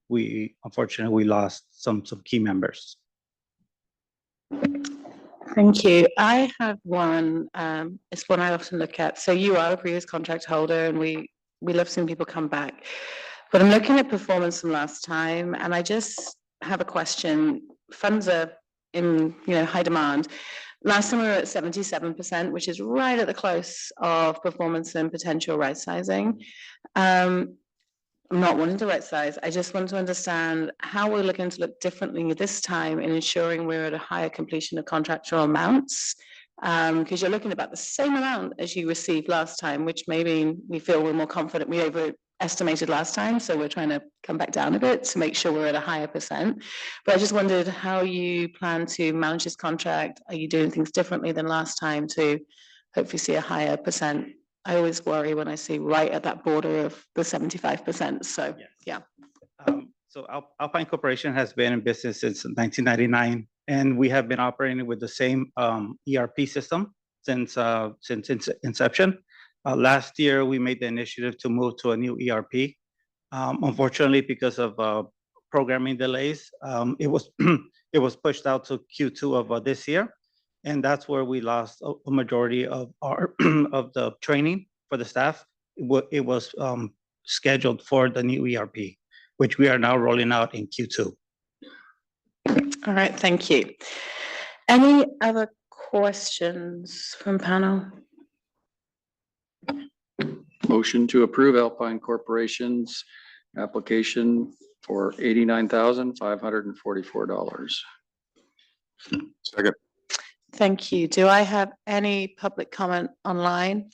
unfortunately we lost some key members. Thank you. I have one, it's one I often look at. So you are a previous contract holder and we love seeing people come back. But I'm looking at performance from last time and I just have a question. Funds are in high demand. Last time we were at 77%, which is right at the close of performance and potential right sizing. I'm not wanting to right size. I just want to understand how we're looking to look differently this time in ensuring we're at a higher completion of contractual amounts. Because you're looking about the same amount as you received last time, which maybe we feel we're more confident we estimated last time, so we're trying to come back down a bit to make sure we're at a higher percent. But I just wondered how you plan to manage this contract. Are you doing things differently than last time to hopefully see a higher percent? I always worry when I see right at that border of the 75%. So, yeah. So Alpine Corporation has been in business since 1999, and we have been operating with the same ERP system since inception. Last year, we made the initiative to move to a new ERP. Unfortunately, because of programming delays, it was pushed out to Q2 of this year. And that's where we lost a majority of our of the training for the staff. It was scheduled for the new ERP, which we are now rolling out in Q2. All right, thank you. Any other questions from panel? Motion to approve Alpine Corporation's application for $89,544. Second. Thank you. Do I have any public comment online?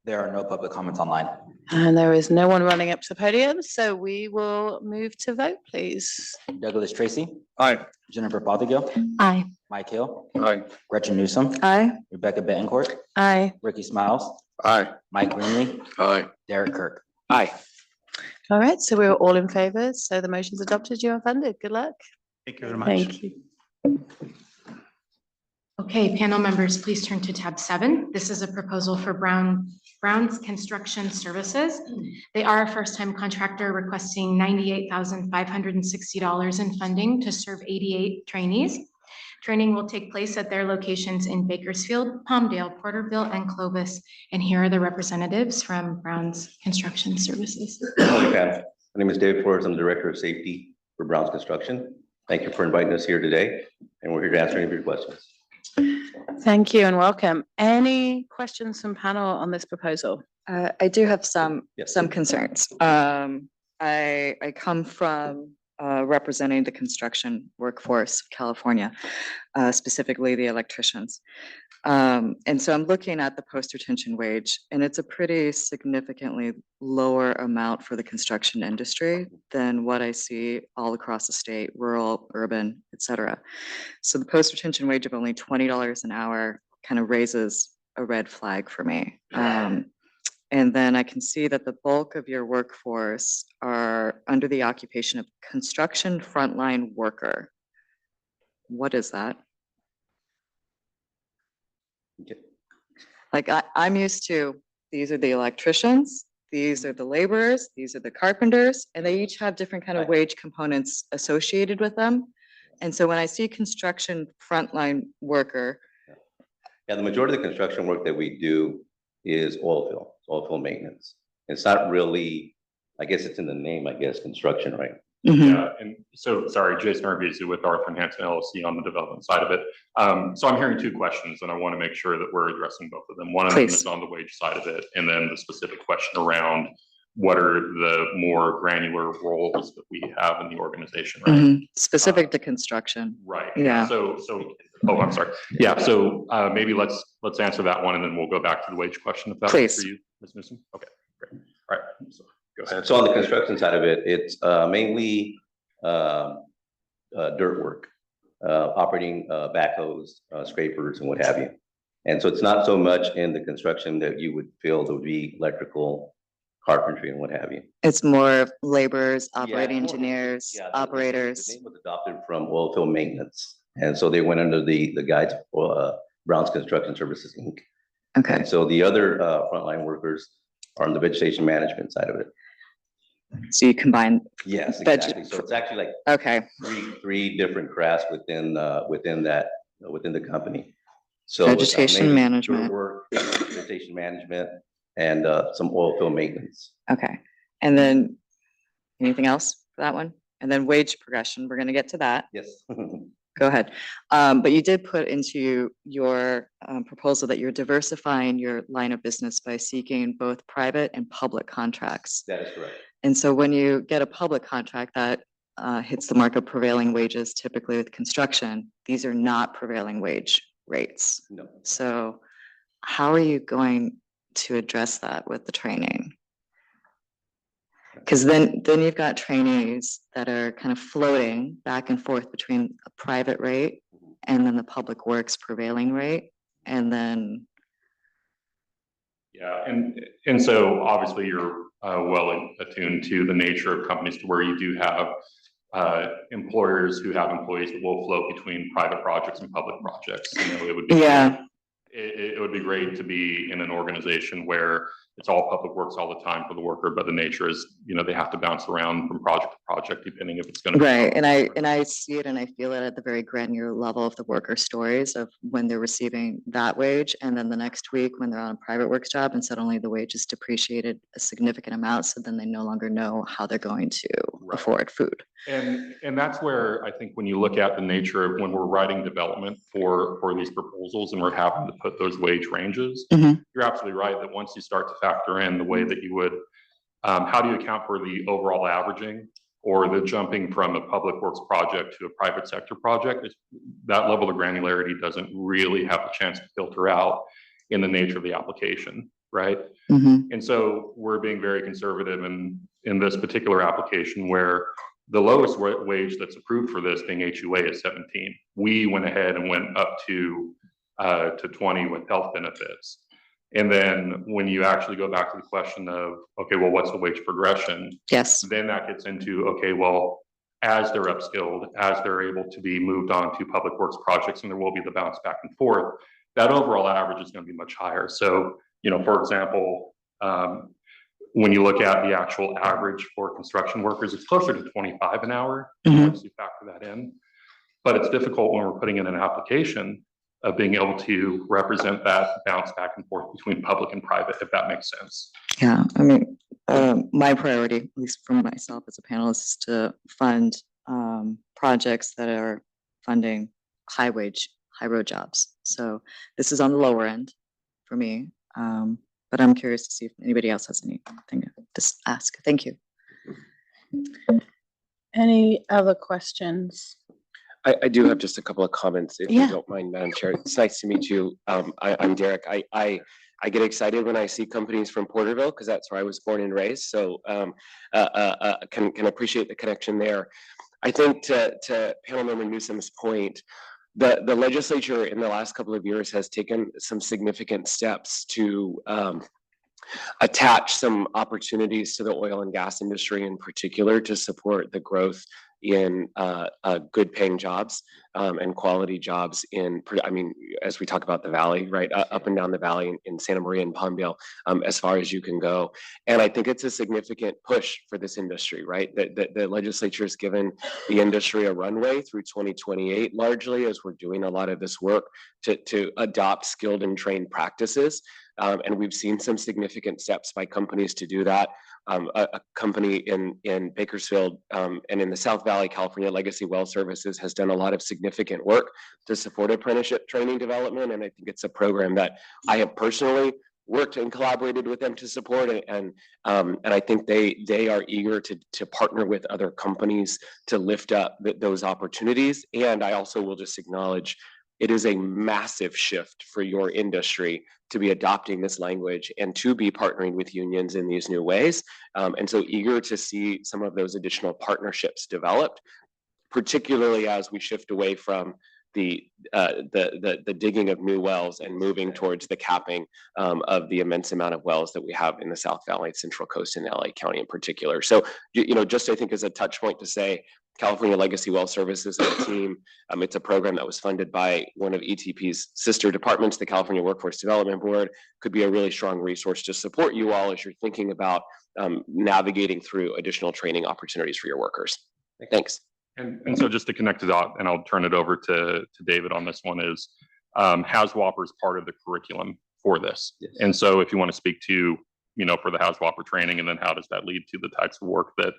There are no public comments online. And there is no one running up to the podium, so we will move to vote, please. Douglas Tracy, Aye. Jennifer Fothergill, Aye. Mike Hill, Aye. Gretchen Newsom, Aye. Rebecca Bettencourt, Aye. Ricky Smiles, Aye. Mike Greenlee, Aye. Derek Kirk. Aye. All right, so we're all in favor, so the motion's adopted. You are funded. Good luck. Thank you very much. Thank you. Okay, panel members, please turn to tab 7. This is a proposal for Brown's Construction Services. They are a first-time contractor requesting $98,560 in funding to serve 88 trainees. Training will take place at their locations in Bakersfield, Palmdale, Porterville, and Clovis. And here are the representatives from Brown's Construction Services. Morning, panel. My name is David Flores. I'm the Director of Safety for Brown's Construction. Thank you for inviting us here today, and we're here to answer any of your questions. Thank you and welcome. Any questions from panel on this proposal? I do have some Yes. concerns. I come from representing the construction workforce of California, specifically the electricians. And so I'm looking at the post-retention wage, and it's a pretty significantly lower amount for the construction industry than what I see all across the state, rural, urban, et cetera. So the post-retention wage of only $20 an hour kind of raises a red flag for me. And then I can see that the bulk of your workforce are under the occupation of construction frontline worker. What is that? Like I'm used to, these are the electricians, these are the laborers, these are the carpenters, and they each have different kind of wage components associated with them. And so when I see construction frontline worker, Yeah, the majority of the construction work that we do is oil field maintenance. It's not really, I guess it's in the name, I guess, construction, right? Yeah, and so, sorry, Jason Arvizu with Arthur and Hanson LLC on the development side of it. So I'm hearing two questions and I want to make sure that we're addressing both of them. One of them Please. is on the wage side of it, and then the specific question around what are the more granular roles that we have in the organization, right? specific to construction. Right. Yeah. So, oh, I'm sorry. Yeah, so maybe let's answer that one and then we'll go back to the wage question if that's Please. for you, Ms. Newsom. Okay, great. All right, so go ahead. So on the construction side of it, it's mainly dirt work, operating backhoes, scrapers and what have you. And so it's not so much in the construction that you would feel there would be electrical, carpentry and what have you. It's more of laborers, operating more- engineers, yeah, operators. The name was adopted from oil field maintenance. And so they went under the guides for Brown's Construction Services, Inc. Okay. And so the other frontline workers are on the vegetation management side of it. So you combine, Yes, Veg- exactly. So it's actually like okay, three different crafts within the company. So Vegetation mainly dirt management. work, vegetation management, and some oil field maintenance. okay. And then anything else for that one? And then wage progression, we're gonna get to that. Yes. Go ahead. But you did put into your proposal that you're diversifying your line of business by seeking both private and public contracts. That is correct. And so when you get a public contract that hits the mark of prevailing wages, typically with construction, these are not prevailing wage rates. No. So how are you going to address that with the training? Because then you've got trainees that are kind of floating back and forth between a private rate and then the public works prevailing rate. And then, Yeah, and so obviously you're well attuned to the nature of companies to where you do have employers who have employees that will float between private projects and public projects. You know, it would be yeah, it would be great to be in an organization where it's all public works all the time for the worker, but the nature is, you know, they have to bounce around from project to project depending if it's going to right. And I see it and I feel it at the very granular level of the worker stories of when they're receiving that wage. And then the next week when they're on a private works job and suddenly the wage is depreciated a significant amount. So then they no longer know how they're going to afford food. And that's where I think when you look at the nature of when we're writing development for these proposals and we're having to put those wage ranges, you're absolutely right that once you start to factor in the way that you would, how do you account for the overall averaging or the jumping from a public works project to a private sector project, that level of granularity doesn't really have a chance to filter out in the nature of the application, right? And so we're being very conservative in this particular application where the lowest wage that's approved for this being HUA is 17. We went ahead and went up to 20 with health benefits. And then when you actually go back to the question of, okay, well, what's the wage progression? Yes. Then that gets into, okay, well, as they're upskilled, as they're able to be moved on to public works projects, and there will be the bounce back and forth, that overall average is going to be much higher. So, you know, for example, when you look at the actual average for construction workers, it's closer to 25 an hour once you factor that in. But it's difficult when we're putting in an application of being able to represent that bounce back and forth between public and private, if that makes sense. Yeah, I mean, my priority, at least for myself as a panelist, is to fund projects that are funding high wage, high road jobs. So this is on the lower end for me. But I'm curious to see if anybody else has anything to ask. Thank you. Any other questions? I do have just a couple of comments, if Yeah. you don't mind, Madam Chair. It's nice to meet you. I'm Derek. I get excited when I see companies from Porterville because that's where I was born and raised. So can appreciate the connection there. I think to panel member Newsom's point, the legislature in the last couple of years has taken some significant steps to attach some opportunities to the oil and gas industry in particular to support the growth in good paying jobs and quality jobs I mean, as we talk about the valley, right, up and down the valley in Santa Maria and Palmdale, as far as you can go. And I think it's a significant push for this industry, right? The legislature has given the industry a runway through 2028, largely as we're doing a lot of this work to adopt skilled and trained practices. And we've seen some significant steps by companies to do that. A company in Bakersfield and in the South Valley, California, Legacy Well Services has done a lot of significant work to support apprenticeship training development. And I think it's a program that I have personally worked and collaborated with them to support. And I think they are eager to partner with other companies to lift up those opportunities. And I also will just acknowledge it is a massive shift for your industry to be adopting this language and to be partnering with unions in these new ways. And so eager to see some of those additional partnerships developed, particularly as we shift away from the digging of new wells and moving towards the capping of the immense amount of wells that we have in the South Valley, Central Coast, and LA County in particular. So, you know, just I think as a touch point to say, California Legacy Well Services and the team, it's a program that was funded by one of ETP's sister departments, the California Workforce Development Board, could be a really strong resource to support you all as you're thinking about navigating through additional training opportunities for your workers. Thanks. And so just to connect to that, and I'll turn it over to David on this one, is HAZWOPER is part of the curriculum for this. Yes. And so if you want to speak to, you know, for the HAZWOPER training, and then how does that lead to the types of work that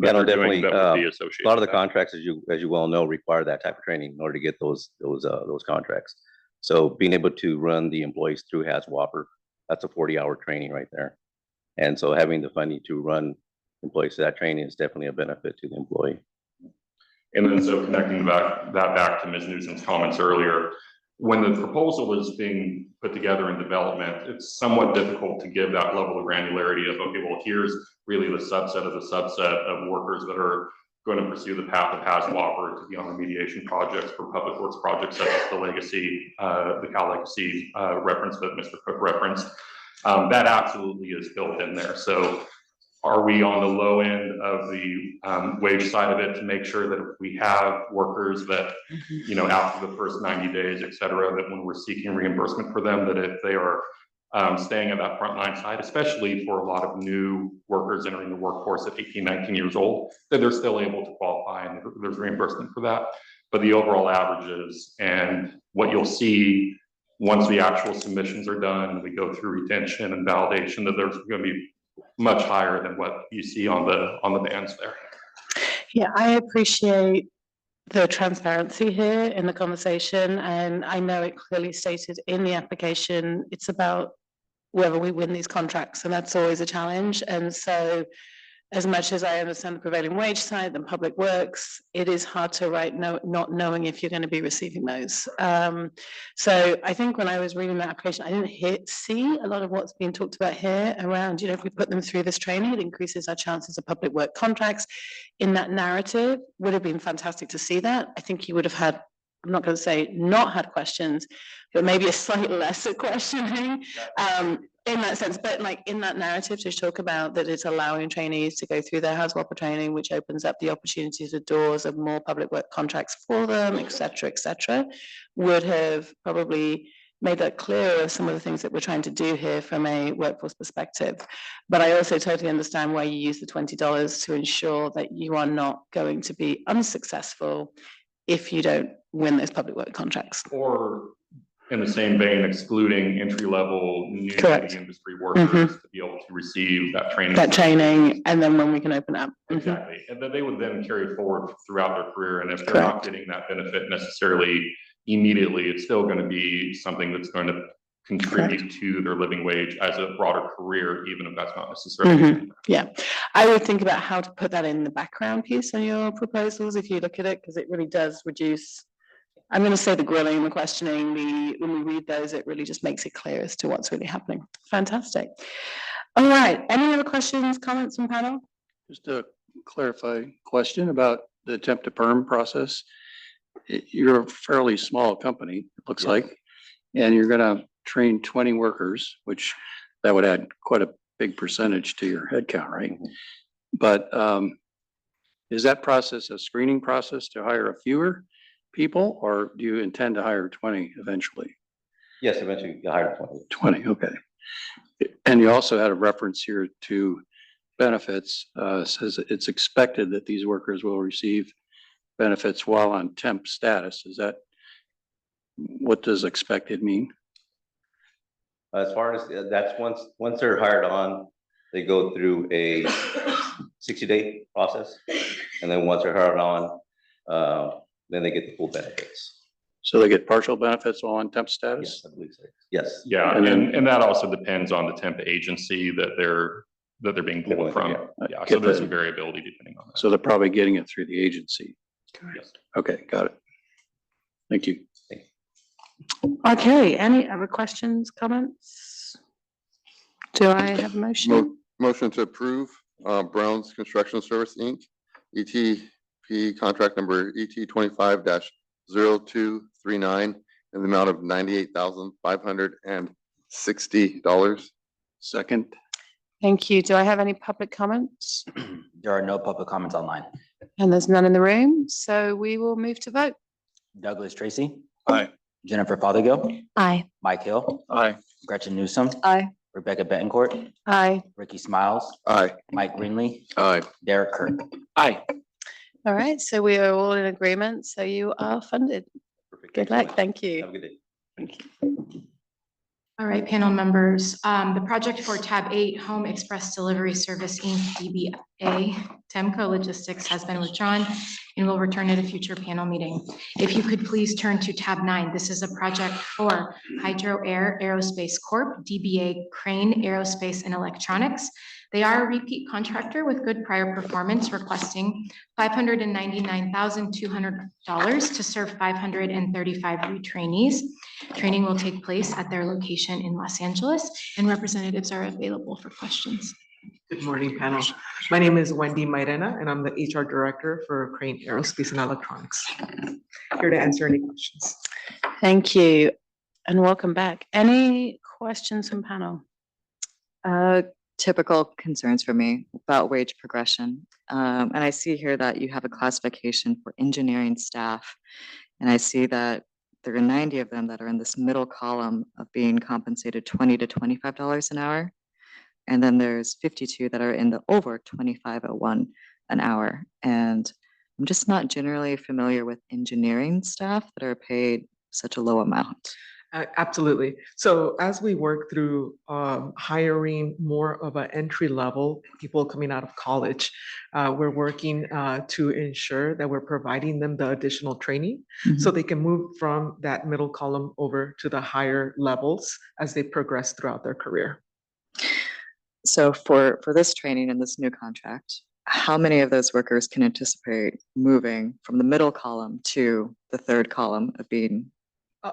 Yeah, no, they're doing definitely. that would be associated A lot of the with that? contracts, as you well know, require that type of training in order to get those contracts. So being able to run the employees through HAZWOPER, that's a 40-hour training right there. And so having the funding to run employees to that training is definitely a benefit to the employee. And then so connecting that back to Ms. Newsom's comments earlier, when the proposal is being put together in development, it's somewhat difficult to give that level of granularity of, okay, well, here's really the subset of the subset of workers that are going to pursue the path of HAZWOPER to be on remediation projects for public works projects such as the Legacy, the Cal Legacy reference that Mr. Cook referenced. That absolutely is built in there. So are we on the low end of the wage side of it to make sure that if we have workers that, you know, after the first 90 days, et cetera, that when we're seeking reimbursement for them, that if they are staying at that frontline side, especially for a lot of new workers entering the workforce at 18, 19 years old, that they're still able to qualify and there's reimbursement for that. But the overall averages and what you'll see once the actual submissions are done, we go through retention and validation, that there's going to be much higher than what you see on the bands there. Yeah, I appreciate the transparency here in the conversation, and I know it clearly stated in the application, it's about whether we win these contracts, and that's always a challenge. And so as much as I understand the prevailing wage side and public works, it is hard to write not knowing if you're going to be receiving those. So I think when I was reading that application, I didn't see a lot of what's being talked about here around, you know, if we put them through this training, it increases our chances of public work contracts. In that narrative, would have been fantastic to see that. I think you would have had, I'm not going to say not had questions, but maybe a slightly lesser questioning in that sense. But like in that narrative to talk about that it's allowing trainees to go through their HAZWOPER training, which opens up the opportunities, the doors of more public work contracts for them, et cetera, would have probably made that clearer of some of the things that we're trying to do here from a workforce perspective. But I also totally understand why you use the $20 to ensure that you are not going to be unsuccessful if you don't win those public work contracts. Or in the same vein, excluding entry-level new to Correct. the industry workers to be able to receive that training. That training, and then when we can open up. Exactly, and then they would then carry it forward throughout their career, and if they're not getting that benefit necessarily immediately, it's still going to be something that's going to contribute to their living wage as a broader career, even if that's not necessarily. Yeah, I would think about how to put that in the background piece on your proposals if you look at it, because it really does reduce, I'm going to say the grilling, the questioning, when we read those, it really just makes it clear as to what's really happening. Fantastic. All right, any other questions, comments from panel? Just a clarify question about the temp to perm process. You're a fairly small company, it looks like, and you're gonna train 20 workers, which that would add quite a big percentage to your headcount, right? But is that process a screening process to hire a fewer people, or do you intend to hire 20 eventually? Yes, eventually you hire 20. 20, okay. And you also had a reference here to benefits, says it's expected that these workers will receive benefits while on temp status. Is that, what does expected mean? As far as, that's once they're hired on, they go through a 60-day process. And then once they're hired on, then they get the full benefits. So they get partial benefits while on temp status? Yes, I believe so. Yes. Yeah, and that also depends on the temp agency that they're being pulled from. Yeah, so there's some variability depending on that. So they're probably getting it through the agency. Yes. Okay, got it. Thank you. Okay, any other questions, comments? Do I have a motion? Motion to approve Brown's Construction Service, Inc., ETP contract number ET 25-0239 in the amount of $98,560. Second. Thank you. Do I have any public comments? There are no public comments online. And there's none in the room, so we will move to vote. Douglas Tracy. Aye. Jennifer Fothergill. Aye. Mike Hill. Aye. Gretchen Newsom. Aye. Rebecca Betancourt. Aye. Ricky Smiles. Aye. Mike Greenlee. Aye. Derek Kirk. Aye. All right, so we are all in agreement, so you are funded. Perfect. Good Thanks so luck, much. thank you. Have a good day. All right, panel members, the project for tab 8, Home Express Delivery Service, Inc., DBA, Temco Logistics has been withdrawn and will return at a future panel meeting. If you could please turn to tab 9, this is a project for Hydro Air Aerospace Corp., DBA Crane Aerospace and Electronics. They are a repeat contractor with good prior performance, requesting $599,200 to serve 535 retrainees. Training will take place at their location in Los Angeles, and representatives are available for questions. Good morning, panel. My name is Wendy Mairena, and I'm the HR Director for Crane Aerospace and Electronics. Here to answer any questions. Thank you and welcome back. Any questions from panel? Typical concerns for me about wage progression. And I see here that you have a classification for engineering staff. And I see that there are 90 of them that are in this middle column of being compensated $20 to $25 an hour. And then there's 52 that are in the over 25.01 an hour. And I'm just not generally familiar with engineering staff that are paid such a low amount. Absolutely. So as we work through hiring more of an entry level people coming out of college, we're working to ensure that we're providing them the additional training so they can move from that middle column over to the higher levels as they progress throughout their career. So for this training and this new contract, how many of those workers can anticipate moving from the middle column to the third column of being?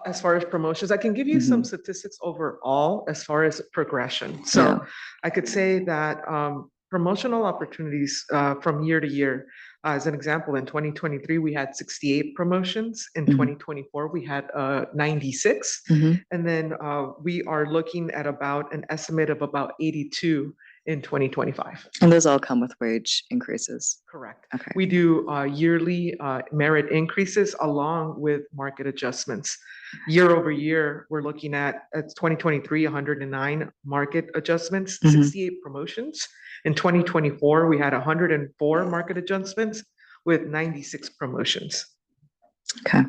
As far as promotions, I can give you some statistics overall as far as progression. So I could say that promotional opportunities from year to year, as an example, in 2023, we had 68 promotions. In 2024, we had 96. And then we are looking at about an estimate of about 82 in 2025. And those all come with wage increases? Correct. Okay. We do yearly merit increases along with market adjustments. Year over year, we're looking at 2023, 109 market adjustments, 68 promotions. In 2024, we had 104 market adjustments with 96 promotions. Okay.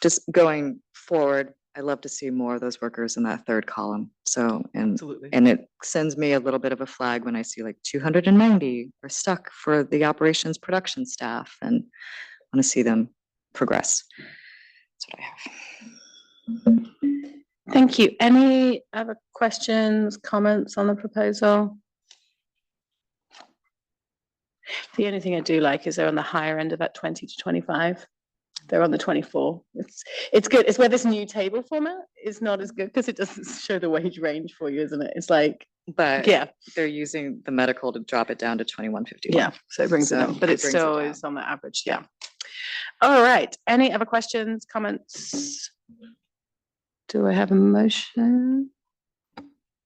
Just going forward, I love to see more of those workers in that third column. So, Absolutely. and it sends me a little bit of a flag when I see like 290 are stuck for the operations production staff, and I want to see them progress. That's what I have. Thank you. Any other questions, comments on the proposal? The only thing I do like is they're on the higher end of that 20 to 25. They're on the 24. It's good. It's where this new table format is not as good because it doesn't show the wage range for you, isn't it? It's like, But yeah, they're using the medical to drop it down to 21.51. yeah. So it brings it down, but it brings still down. is on the average. Yeah. All right. Any other questions, comments? Do I have a motion?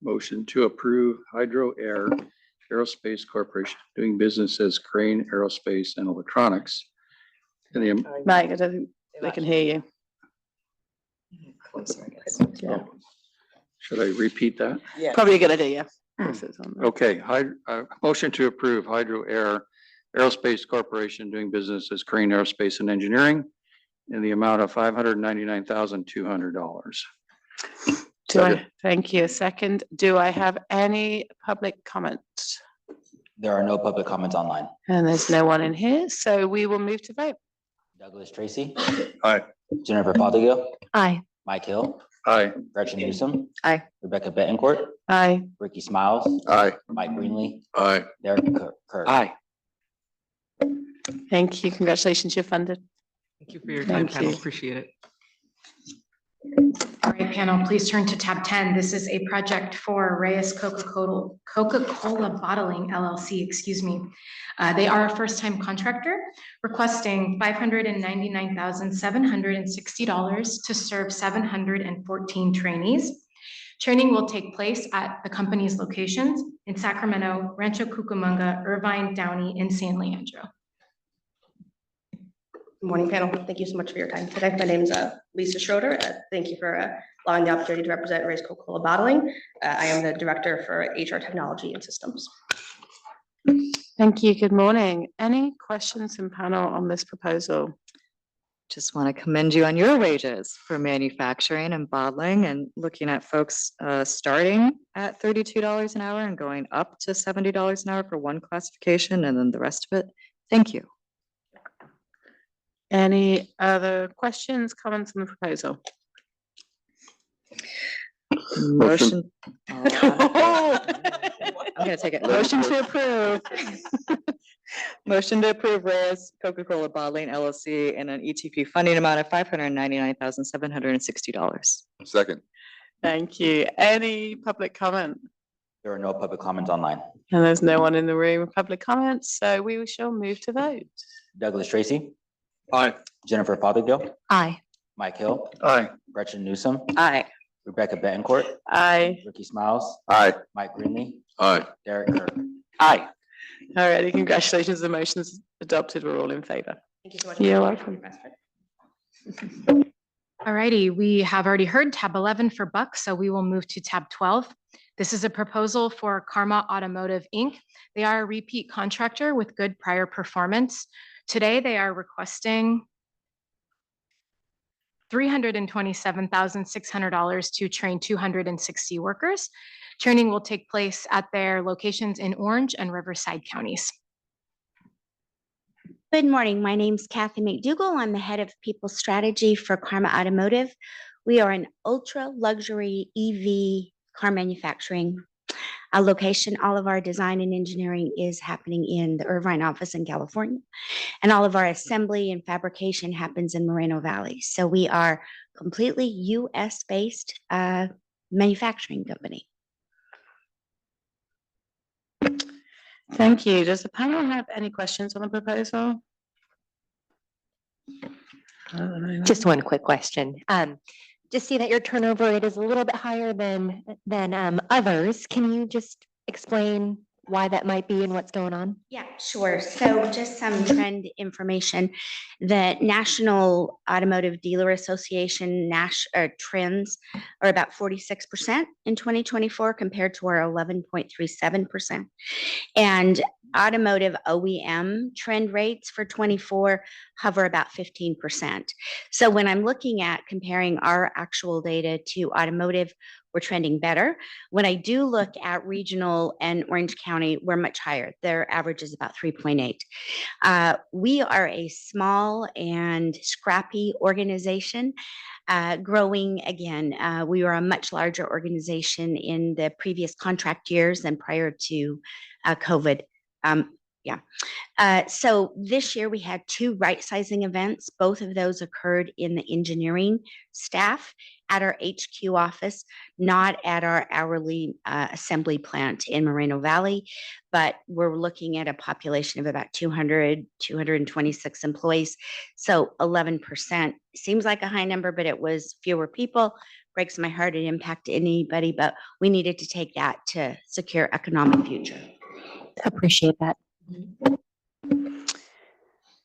Motion to approve Hydro Air Aerospace Corporation doing business as Crane Aerospace and Electronics. And the Mike, I don't think they can hear you. Closer, I guess. Yeah. Should I repeat that? Probably a good idea. Yeah. Okay, motion to approve Hydro Air Aerospace Corporation doing business as Crane Aerospace and Engineering in the amount of $599,200. Thank you. Second, do I have any public comments? There are no public comments online. And there's no one in here, so we will move to vote. Douglas Tracy. Aye. Jennifer Fothergill. Aye. Mike Hill. Aye. Gretchen Newsom. Aye. Rebecca Bettencourt. Aye. Ricky Smiles. Aye. Mike Greenlee. Aye. Derek Kerr. Aye. Thank you. Congratulations, you're funded. Thank you for your time, Thank panel. you. Appreciate it. All right, panel, please turn to tab 10. This is a project for Reyes Coca-Cola Bottling LLC, excuse me. They are a first-time contractor requesting $599,760 to serve 714 trainees. Training will take place at the company's locations in Sacramento, Rancho Cucamonga, Irvine, Downey, and San Leandro. Good morning, panel. Thank you so much for your time today. My name is Lisa Schroeder. Thank you for allowing the opportunity to represent Reyes Coca-Cola Bottling. I am the Director for HR Technology and Systems. Thank you. Good morning. Any questions in panel on this proposal? Just want to commend you on your wages for manufacturing and bottling, and looking at folks starting at $32 an hour and going up to $70 an hour for one classification, and then the rest of it. Thank you. Any other questions, comments on the proposal? Motion. Oh. I'm gonna take it. Motion to approve. Motion to approve Reyes Coca-Cola Bottling LLC and an ETP funding amount of $599,760. Second. Thank you. Any public comment? There are no public comments online. And there's no one in the room with public comments, so we shall move to vote. Douglas Tracy, Aye. Jennifer Fothergill, Aye. Mike Hill, Aye. Gretchen Newsom, Aye. Rebecca Betancourt, Aye. Ricky Smiles, Aye. Mike Greenlee, Aye. Derek Kirk. Aye. All righty, congratulations. The motion's adopted. We're all in favor. Thank you so much. You're for welcome. All righty, we have already heard tab 11 for Buck, so we will move to tab 12. This is a proposal for Karma Automotive, Inc. They are a repeat contractor with good prior performance. Today, they are requesting $327,600 to train 260 workers. Training will take place at their locations in Orange and Riverside counties. Good morning. My name's Kathy McDougall. I'm the head of people strategy for Karma Automotive. We are an ultra luxury EV car manufacturing location. All of our design and engineering is happening in the Irvine office in California, and all of our assembly and fabrication happens in Moreno Valley. So we are completely US based manufacturing company. Thank you. Does the panel have any questions on the proposal? Just one quick question. Just see that your turnover rate is a little bit higher than others. Can you just explain why that might be and what's going on? Yeah, sure. So just some trend information. The National Automotive Dealer Association trends are about 46% in 2024 compared to our 11.37%. And automotive OEM trend rates for 24 hover about 15%. So when I'm looking at comparing our actual data to automotive, we're trending better. When I do look at regional and Orange County, we're much higher. Their average is about 3.8. We are a small and scrappy organization, growing again. We were a much larger organization in the previous contract years than prior to COVID. So this year we had 2 right-sizing events. Both of those occurred in the engineering staff at our HQ office, not at our hourly assembly plant in Moreno Valley, but we're looking at a population of about 226 employees. So 11% seems like a high number, but it was fewer people. Breaks my heart it impacted anybody, but we needed to take that to secure economic future. Appreciate that.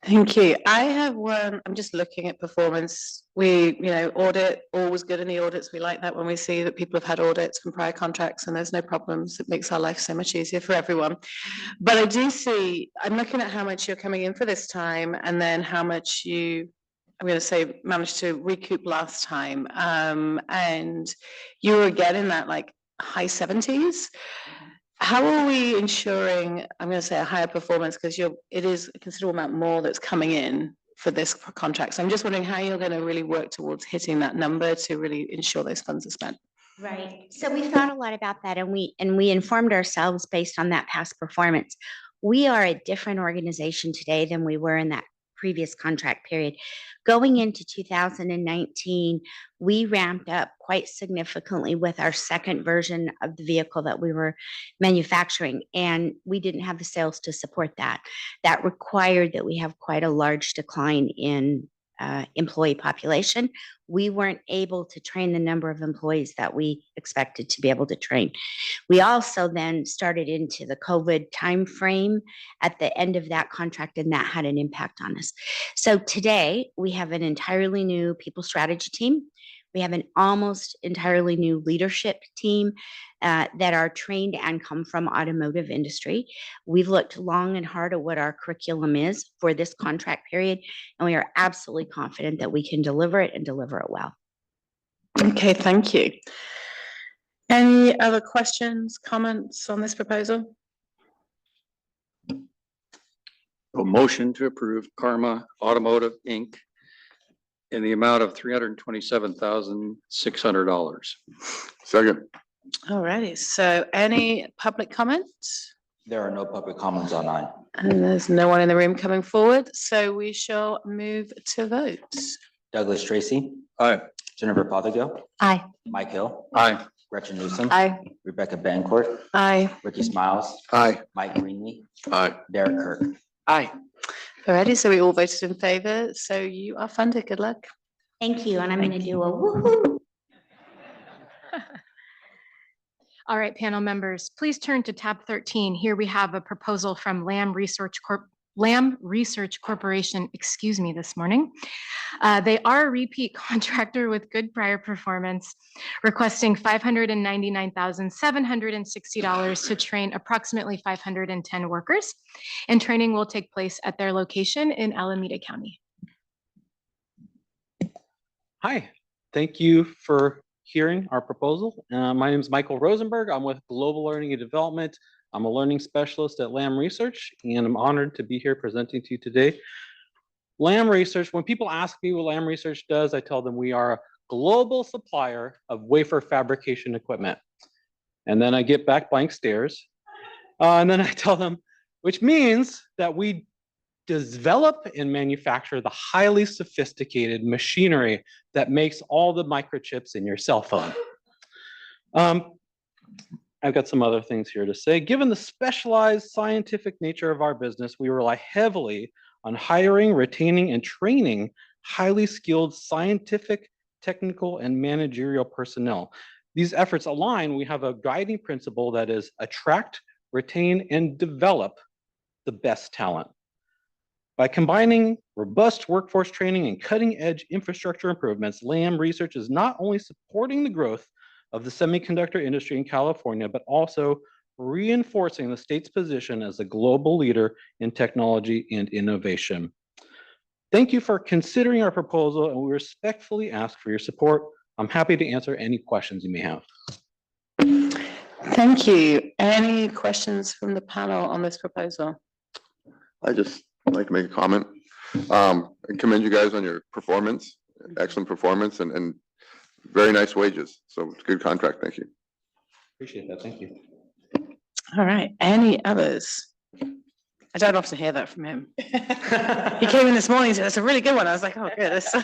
Thank you. I have one, I'm just looking at performance. We, audit, always good in the audits. We like that when we see that people have had audits from prior contracts and there's no problems. It makes our life so much easier for everyone. But I do see, I'm looking at how much you're coming in for this time and then how much you, I'm going to say, managed to recoup last time. And you were again in that like high 70s. How are we ensuring, I'm going to say a higher performance because it is a considerable amount more that's coming in for this contract. So I'm just wondering how you're going to really work towards hitting that number to really ensure those funds are spent. Right. So we thought a lot about that and we informed ourselves based on that past performance. We are a different organization today than we were in that previous contract period. Going into 2019, we ramped up quite significantly with our second version of the vehicle that we were manufacturing, and we didn't have the sales to support that. That required that we have quite a large decline in employee population. We weren't able to train the number of employees that we expected to be able to train. We also then started into the COVID timeframe at the end of that contract, and that had an impact on us. So today we have an entirely new people strategy team. We have an almost entirely new leadership team that are trained and come from automotive industry. We've looked long and hard at what our curriculum is for this contract period, and we are absolutely confident that we can deliver it and deliver it well. Okay, thank you. Any other questions, comments on this proposal? A motion to approve Karma Automotive, Inc. in the amount of $327,600. Second. Alrighty, so any public comments? There are no public comments online. And there's no one in the room coming forward, so we shall move to vote. Douglas Tracy. Aye. Jennifer Fothergill. Aye. Mike Hill. Aye. Gretchen Newsom. Aye. Rebecca Bancourt. Aye. Ricky Smiles. Aye. Mike Greenlee. Aye. Derek Kirk. Aye. Alrighty, so we all voted in favor, so you are funded. Good luck. Thank you, and I'm gonna do a woo-hoo. All right, panel members, please turn to tab 13. Here we have a proposal from Lamb Research Corporation, excuse me, this morning. They are a repeat contractor with good prior performance, requesting $599,760 to train approximately 510 workers. And training will take place at their location in Alameda County. Hi, thank you for hearing our proposal. My name is Michael Rosenberg. I'm with Global Learning and Development. I'm a learning specialist at Lamb Research, and I'm honored to be here presenting to you today. Lamb Research, when people ask me what Lamb Research does, I tell them we are a global supplier of wafer fabrication equipment. And then I get back blank stares. And then I tell them, which means that we develop and manufacture the highly sophisticated machinery that makes all the microchips in your cell phone. I've got some other things here to say. Given the specialized scientific nature of our business, we rely heavily on hiring, retaining, and training highly skilled scientific, technical, and managerial personnel. These efforts align. We have a guiding principle that is attract, retain, and develop the best talent. By combining robust workforce training and cutting-edge infrastructure improvements, Lamb Research is not only supporting the growth of the semiconductor industry in California, but also reinforcing the state's position as a global leader in technology and innovation. Thank you for considering our proposal, and we respectfully ask for your support. I'm happy to answer any questions you may have. Thank you. Any questions from the panel on this proposal? I just like to make a comment. I commend you guys on your performance, excellent performance, and very nice wages. So it's a good contract. Thank you. Appreciate that. Thank you. All right, any others? I don't often hear that from him. He came in this morning and said, that's a really good one. I was like, oh, goodness.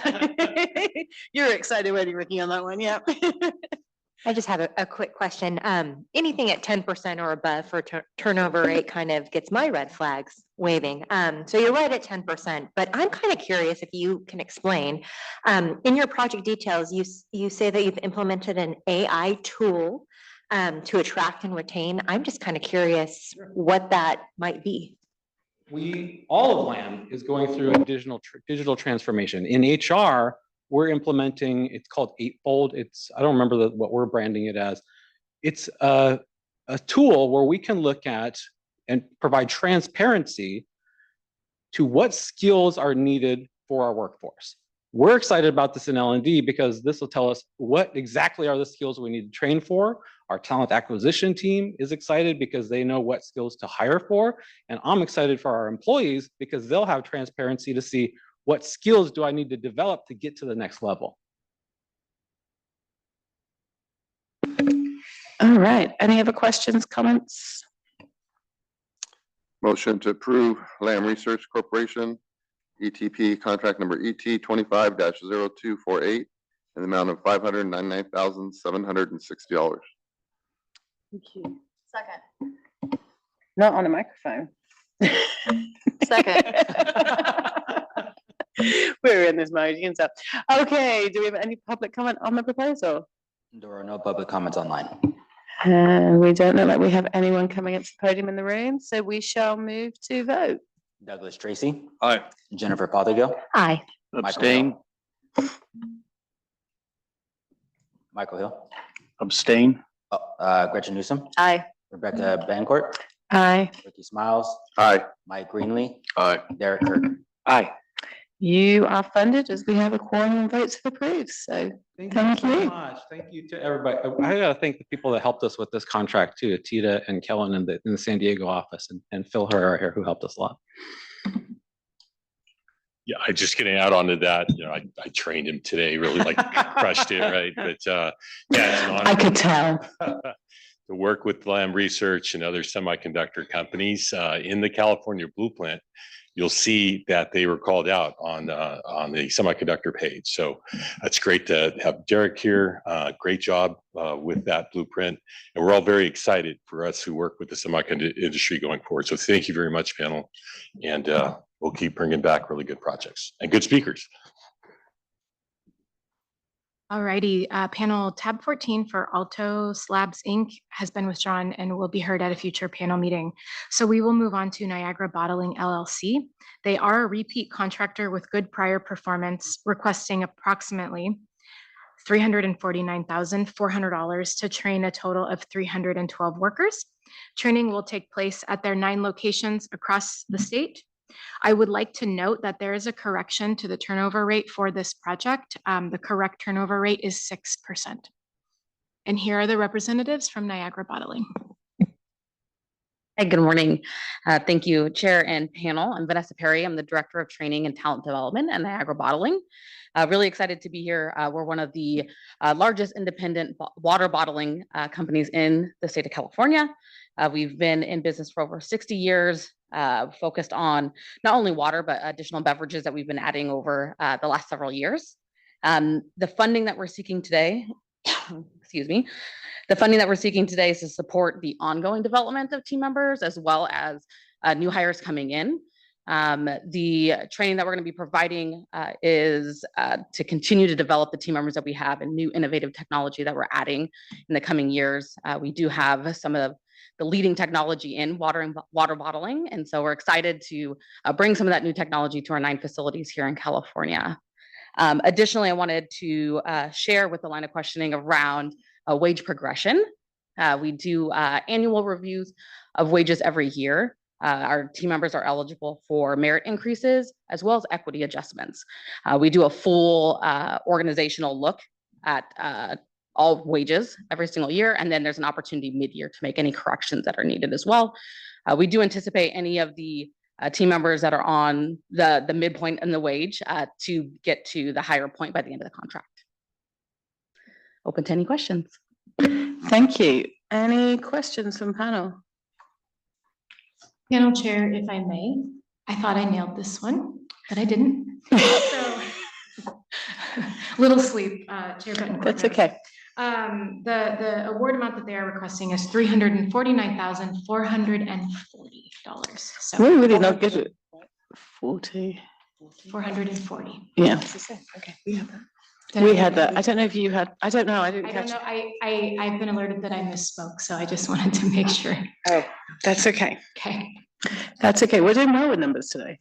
You're excited when you're working on that one, yeah. I just have a quick question. Anything at 10% or above for turnover rate kind of gets my red flags waving. So you're right at 10%, but I'm kind of curious if you can explain. In your project details, you say that you've implemented an AI tool to attract and retain. I'm just kind of curious what that might be. All of Lamb is going through a digital transformation. In HR, we're implementing, it's called Eightfold. I don't remember what we're branding it as. It's a tool where we can look at and provide transparency to what skills are needed for our workforce. We're excited about this in L&D because this will tell us what exactly are the skills we need to train for. Our talent acquisition team is excited because they know what skills to hire for. And I'm excited for our employees because they'll have transparency to see what skills do I need to develop to get to the next level. All right, any other questions, comments? Motion to approve Lamb Research Corporation, ETP contract number ET 25-0248 in the amount of $599,760. Thank you. Second. Not on a microphone. Second. We're in this mode, you can tell. Okay, do we have any public comment on the proposal? There are no public comments online. And we don't look like we have anyone coming up to the podium in the room, so we shall move to vote. Douglas Tracy. Aye. Jennifer Fothergill. Aye. Abstain. Michael Hill. Abstain. Gretchen Newsom. Aye. Rebecca Bancourt. Aye. Ricky Smiles. Aye. Mike Greenlee. Aye. Derek Kirk. Aye. You are funded as we have a quorum and votes approved, so Thank thank you so you. much. Thank you to everybody. I gotta thank the people that helped us with this contract too, Tita and Kellen in the San Diego office and Phil Herrera here who helped us a lot. Yeah, I just gonna add on to that, I trained him today, really like crushed it, right? But yeah, it's an honor. I could tell. To work with Lam Research and other semiconductor companies in the California Blueprint, you'll see that they were called out on the semiconductor page. So that's great to have Derek here. Great job with that blueprint. And we're all very excited for us who work with the semiconductor industry going forward. So thank you very much, panel. And we'll keep bringing back really good projects and good speakers. Alrighty, panel tab 14 for Alto Slabs Inc. has been withdrawn and will be heard at a future panel meeting. So we will move on to Niagara Bottling LLC. They are a repeat contractor with good prior performance, requesting approximately $349,400 to train a total of 312 workers. Training will take place at their 9 locations across the state. I would like to note that there is a correction to the turnover rate for this project. The correct turnover rate is 6%. And here are the representatives from Niagara Bottling. Hey, good morning. Thank you, Chair and panel. I'm Vanessa Perry. I'm the Director of Training and Talent Development at Niagara Bottling. Really excited to be here. We're one of the largest independent water bottling companies in the state of California. We've been in business for over 60 years, focused on not only water, but additional beverages that we've been adding over the last several years. The funding that we're seeking today, excuse me, the funding that we're seeking today is to support the ongoing development of team members as well as new hires coming in. The training that we're going to be providing is to continue to develop the team members that we have and new innovative technology that we're adding in the coming years. We do have some of the leading technology in water bottling. And so we're excited to bring some of that new technology to our 9 facilities here in California. Additionally, I wanted to share with the line of questioning around wage progression. We do annual reviews of wages every year. Our team members are eligible for merit increases as well as equity adjustments. We do a full organizational look at all wages every single year, and then there's an opportunity mid-year to make any corrections that are needed as well. We do anticipate any of the team members that are on the midpoint in the wage to get to the higher point by the end of the contract. Open to any questions. Thank you. Any questions from panel? Panel Chair, if I may, I thought I nailed this one, but I didn't. So, little sleep, Chair Betancourt. That's okay. The award amount that they are requesting is $349,440. So We really not get it. 40. 440. Yeah. Okay. We had that. I don't know if you had, I don't know. I didn't I don't catch know. it. I've been alerted that I misspoke, so I just wanted to make sure. Oh, that's okay. Okay. That's okay. We're doing well with numbers today.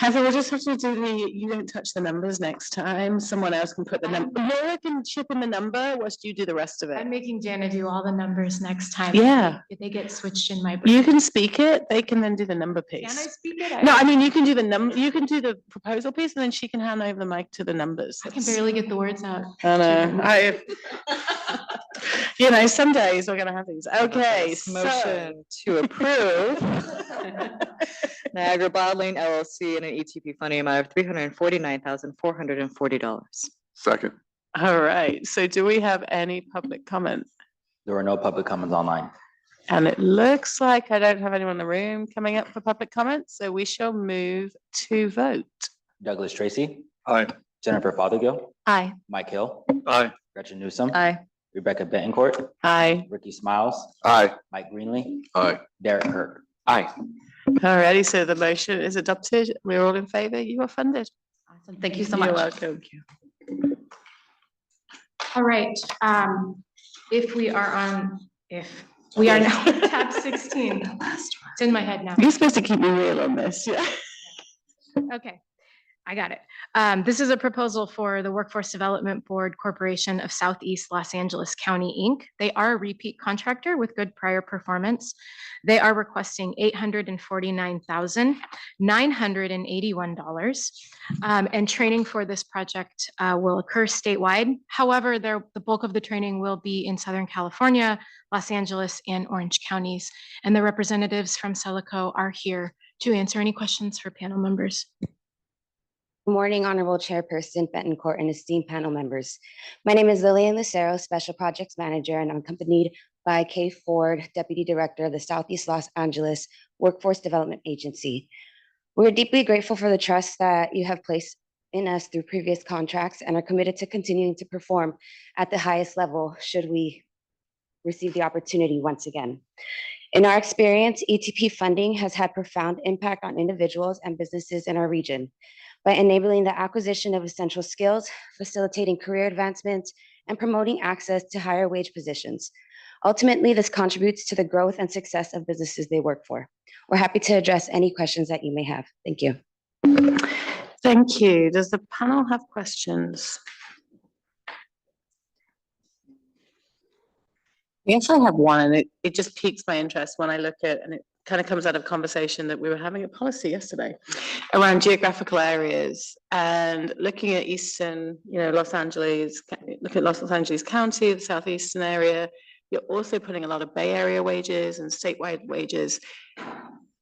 I think we'll just have to do you don't touch the numbers next time. Someone else can put the number. Laura can chip in the number whilst you do the rest of it. I'm making Jana do all the numbers next time. Yeah. They get switched in my brain. You can speak it. They can then do the number piece. Can I speak it? No, I mean, you can do the you can do the proposal piece and then she can hand over the mic to the numbers. I can barely get the words out. I know. You know, some days we're gonna have these. Okay, Motion to approve Niagara Bottling LLC and an ETP funding amount of $349,440. Second. All right, so do we have any public comment? There are no public comments online. And it looks like I don't have anyone in the room coming up for public comment, so we shall move to vote. Douglas Tracy. Aye. Jennifer Fothergill. Aye. Mike Hill. Aye. Gretchen Newsom. Aye. Rebecca Betancourt. Aye. Ricky Smiles. Aye. Mike Greenlee. Aye. Derek Kirk. Aye. Alrighty, so the motion is adopted. We're all in favor. You are funded. Awesome. Thank you so much. You're welcome. All right, if we are now at tab 16, it's in my head now. You're supposed to keep me real on this, yeah. Okay, I got it. This is a proposal for the Workforce Development Board Corporation of Southeast Los Angeles County, Inc. They are a repeat contractor with good prior performance. They are requesting $849,981. And training for this project will occur statewide. However, the bulk of the training will be in Southern California, Los Angeles, and Orange counties. And the representatives from Celico are here to answer any questions for panel members. Good morning, Honorable Chairperson Betancourt and esteemed panel members. My name is Lillian Lucero, Special Projects Manager, and I'm accompanied by Kay Ford, Deputy Director of the Southeast Los Angeles Workforce Development Agency. We're deeply grateful for the trust that you have placed in us through previous contracts and are committed to continuing to perform at the highest level should we receive the opportunity once again. In our experience, ETP funding has had profound impact on individuals and businesses in our region by enabling the acquisition of essential skills, facilitating career advancements, and promoting access to higher wage positions. Ultimately, this contributes to the growth and success of businesses they work for. We're happy to address any questions that you may have. Thank you. Thank you. Does the panel have questions? Yes, I have one, and it just piques my interest when I look at, and it kind of comes out of conversation that we were having at policy yesterday around geographical areas and looking at Eastern, Los Angeles, look at Los Angeles County, the Southeastern area. You're also putting a lot of Bay Area wages and statewide wages.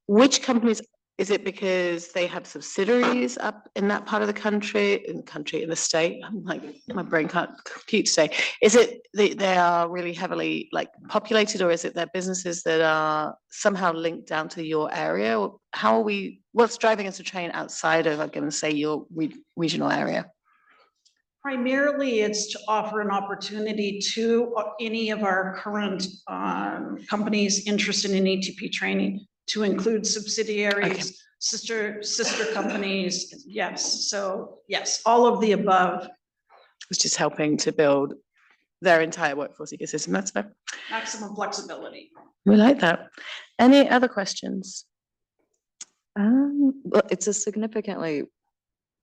Which companies, is it because they have subsidiaries up in that part of the country, in the state? I'm like, my brain can't compute today. Is it they are really heavily populated, or is it their businesses that are somehow linked down to your area? Or what's driving us to train outside of, I'm going to say, your regional area? Primarily, it's to offer an opportunity to any of our current companies interested in ETP training to include subsidiaries, sister companies. Yes. So yes, all of the above. It's just helping to build their entire workforce ecosystem. That's fair. Maximum flexibility. We like that. Any other questions? Well, it's a significantly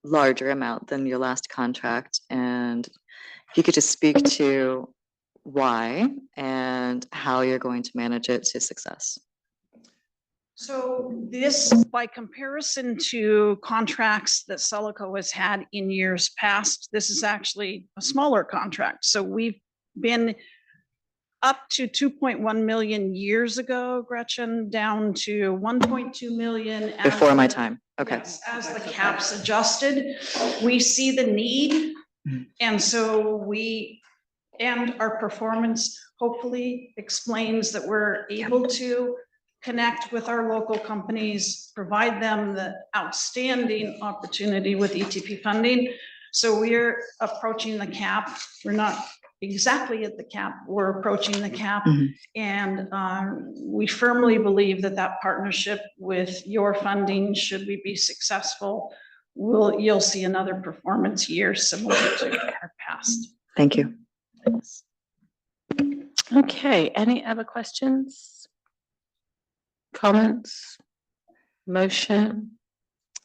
larger amount than your last contract, and if you could just speak to why and how you're going to manage it to success. So this, by comparison to contracts that Celico has had in years past, this is actually a smaller contract. So we've been up to 2.1 million years ago, Gretchen, down to 1.2 million. Before my time. Okay. Yes, as the caps adjusted, we see the need. And so our performance hopefully explains that we're able to connect with our local companies, provide them the outstanding opportunity with ETP funding. So we're approaching the cap. We're not exactly at the cap, we're approaching the cap. And we firmly believe that partnership with your funding, should we be successful, you'll see another performance year similar to our past. Thank you. Okay, any other questions? Comments? Motion?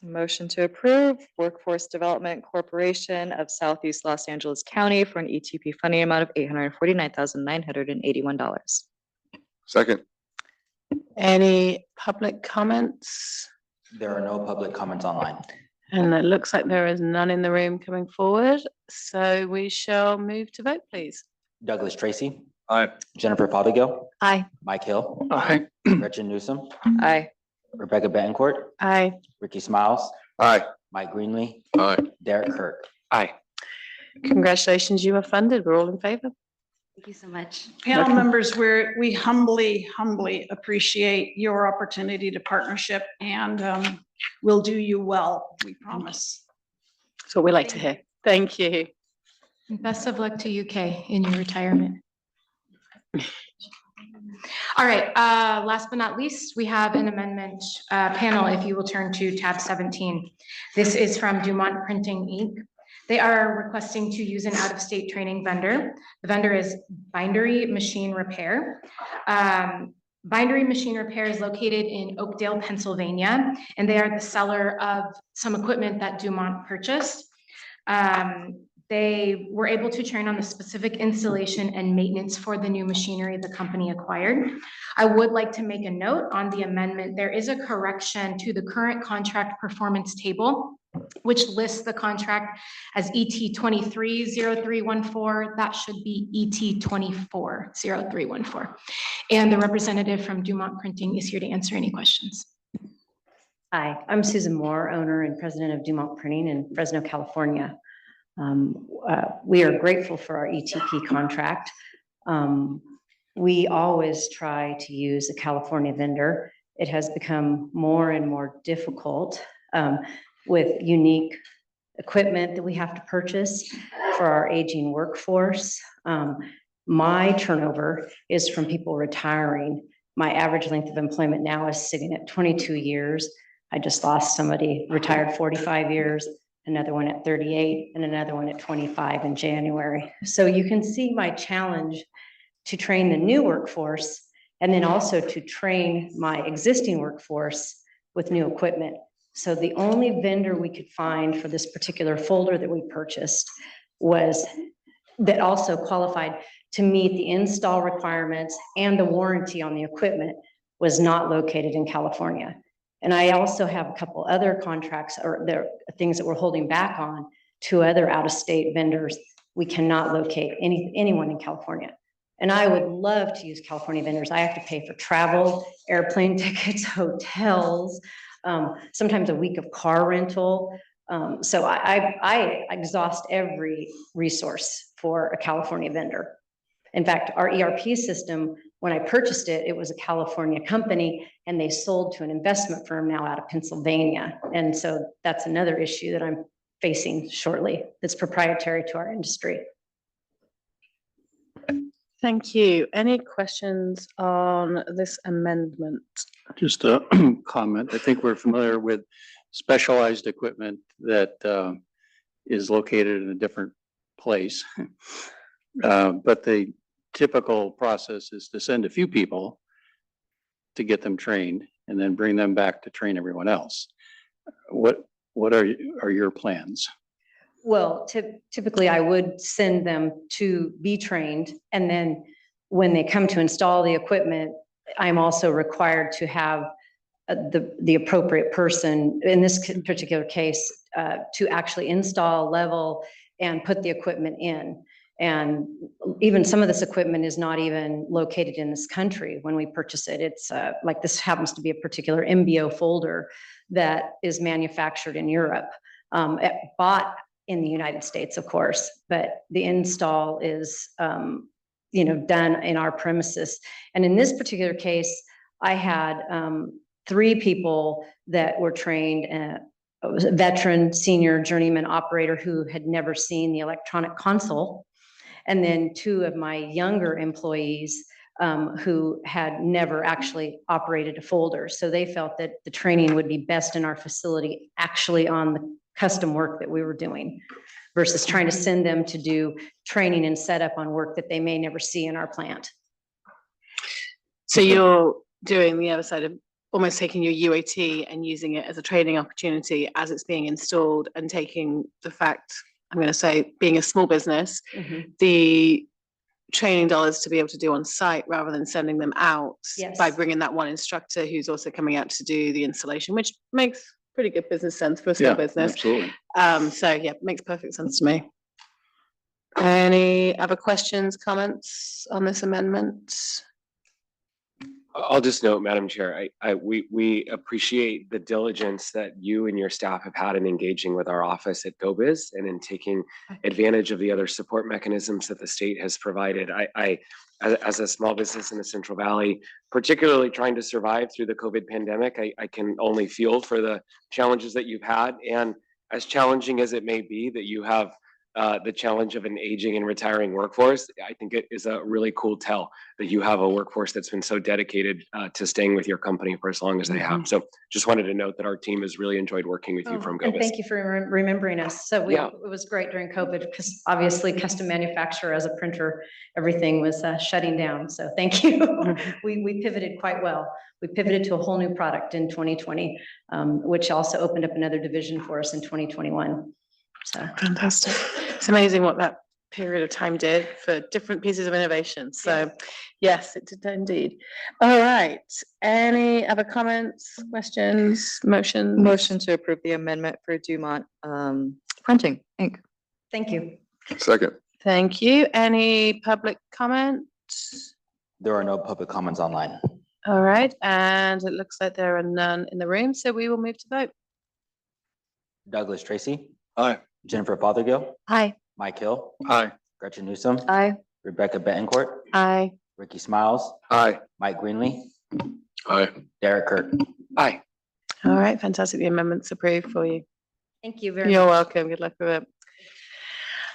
Motion to approve Workforce Development Corporation of Southeast Los Angeles County for an ETP funding amount of $849,981. Second. Any public comments? There are no public comments online. And it looks like there is none in the room coming forward. So we shall move to vote, please. Douglas Tracy. Aye. Jennifer Fothergill. Aye. Mike Hill. Aye. Gretchen Newsom. Aye. Rebecca Betancourt. Aye. Ricky Smiles. Aye. Mike Greenlee. Aye. Derek Kirk. Aye. Congratulations, you are funded. We're all in favor. Thank you so much. Panel members, we humbly appreciate your opportunity to partnership, and we'll do you well, we promise. That's what we like to hear. Thank you. And best of luck to UK in your retirement. All right, last but not least, we have an amendment panel, if you will turn to tab 17. This is from Dumont Printing, Inc. They are requesting to use an out-of-state training vendor. The vendor is Bindery Machine Repair. Bindery Machine Repair is located in Oakdale, Pennsylvania, and they are the seller of some equipment that Dumont purchased. They were able to train on the specific installation and maintenance for the new machinery the company acquired. I would like to make a note on the amendment. There is a correction to the current contract performance table, which lists the contract as ET 230314. That should be ET 240314. And the representative from Dumont Printing is here to answer any questions. Hi, I'm Susan Moore, owner and president of Dumont Printing in Fresno, California. We are grateful for our ETP contract. We always try to use a California vendor. It has become more and more difficult with unique equipment that we have to purchase for our aging workforce. My turnover is from people retiring. My average length of employment now is sitting at 22 years. I just lost somebody retired 45 years, another one at 38, and another one at 25 in January. So you can see my challenge to train the new workforce and then also to train my existing workforce with new equipment. So the only vendor we could find for this particular folder that we purchased was that also qualified to meet the install requirements and the warranty on the equipment was not located in California. And I also have a couple other contracts or there are things that we're holding back on to other out-of-state vendors. We cannot locate anyone in California. And I would love to use California vendors. I have to pay for travel, airplane tickets, hotels, sometimes a week of car rental. So I exhaust every resource for a California vendor. In fact, our ERP system, when I purchased it, it was a California company and they sold to an investment firm now out of Pennsylvania. And so that's another issue that I'm facing shortly that's proprietary to our industry. Thank you. Any questions on this amendment? Just a comment. I think we're familiar with specialized equipment that is located in a different place. But the typical process is to send a few people to get them trained and then bring them back to train everyone else. What are your plans? Well, typically I would send them to be trained. And then when they come to install the equipment, I'm also required to have the appropriate person in this particular case to actually install, level, and put the equipment in. And even some of this equipment is not even located in this country when we purchase it. It's like this happens to be a particular MBO folder that is manufactured in Europe, bought in the United States, of course, but the install is, done in our premises. And in this particular case, I had 3 people that were trained, a veteran, senior journeyman operator who had never seen the electronic console. And then 2 of my younger employees who had never actually operated a folder. So they felt that the training would be best in our facility, actually on the custom work that we were doing versus trying to send them to do training and setup on work that they may never see in our plant. So you're doing the other side of almost taking your UAT and using it as a training opportunity as it's being installed and taking the fact, I'm going to say, being a small business, the training dollars to be able to do on site rather than sending them out by bringing that one instructor who's also coming out to do the installation, which makes pretty good business sense for a small business. Absolutely. So yeah, makes perfect sense to me. Any other questions, comments on this amendment? I'll just note, Madam Chair, we appreciate the diligence that you and your staff have had in engaging with our office at GoBiz and in taking advantage of the other support mechanisms that the state has provided. As a small business in the Central Valley, particularly trying to survive through the COVID pandemic, I can only feel for the challenges that you've had. And as challenging as it may be that you have the challenge of an aging and retiring workforce, I think it is a really cool tell that you have a workforce that's been so dedicated to staying with your company for as long as they have. So just wanted to note that our team has really enjoyed working with you from And GoBiz. thank you for remembering us. So it was great during COVID because obviously custom manufacturer as a printer, everything was shutting down. So thank you. We pivoted quite well. We pivoted to a whole new product in 2020, which also opened up another division for us in 2021. So fantastic. It's amazing what that period of time did for different pieces of innovation. So yes, it did indeed. All right. Any other comments, questions, motions? Motion to approve the amendment for Dumont Printing, Inc. Thank you. Second. Thank you. Any public comment? There are no public comments online. All right, and it looks like there are none in the room, so we will move to vote. Douglas Tracy, Aye. Jennifer Fothergill, Aye. Mike Hill, Aye. Gretchen Newsom, Aye. Rebecca Betancourt, Aye. Ricky Smiles, Aye. Mike Greenlee, Aye. Derek Kirk. Aye. All right, fantastic. The amendment's approved for you. Thank you very much. You're welcome. Good luck with it.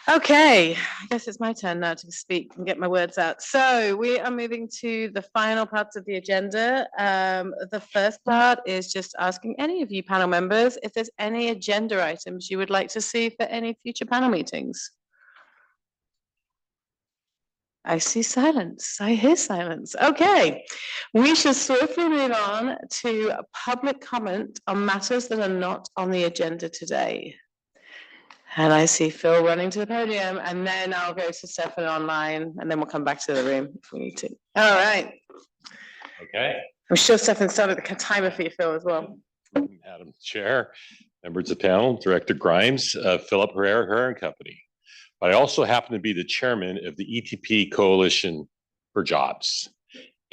Okay, I guess it's my turn now to speak and get my words out. So we are moving to the final parts of the agenda. The first part is just asking any of you panel members if there's any agenda items you would like to see for any future panel meetings. I see silence. I hear silence. Okay, we shall swiftly move on to public comment on matters that are not on the agenda today. And I see Phil running to the podium, and then I'll go to Stefan online, and then we'll come back to the room if we need to. All right. Okay. I'm sure Stefan started the timer for you, Phil, as well. Madam Chair, members of the panel, Director Grimes, Philip Herrera and Company. But I also happen to be the chairman of the ETP Coalition for Jobs.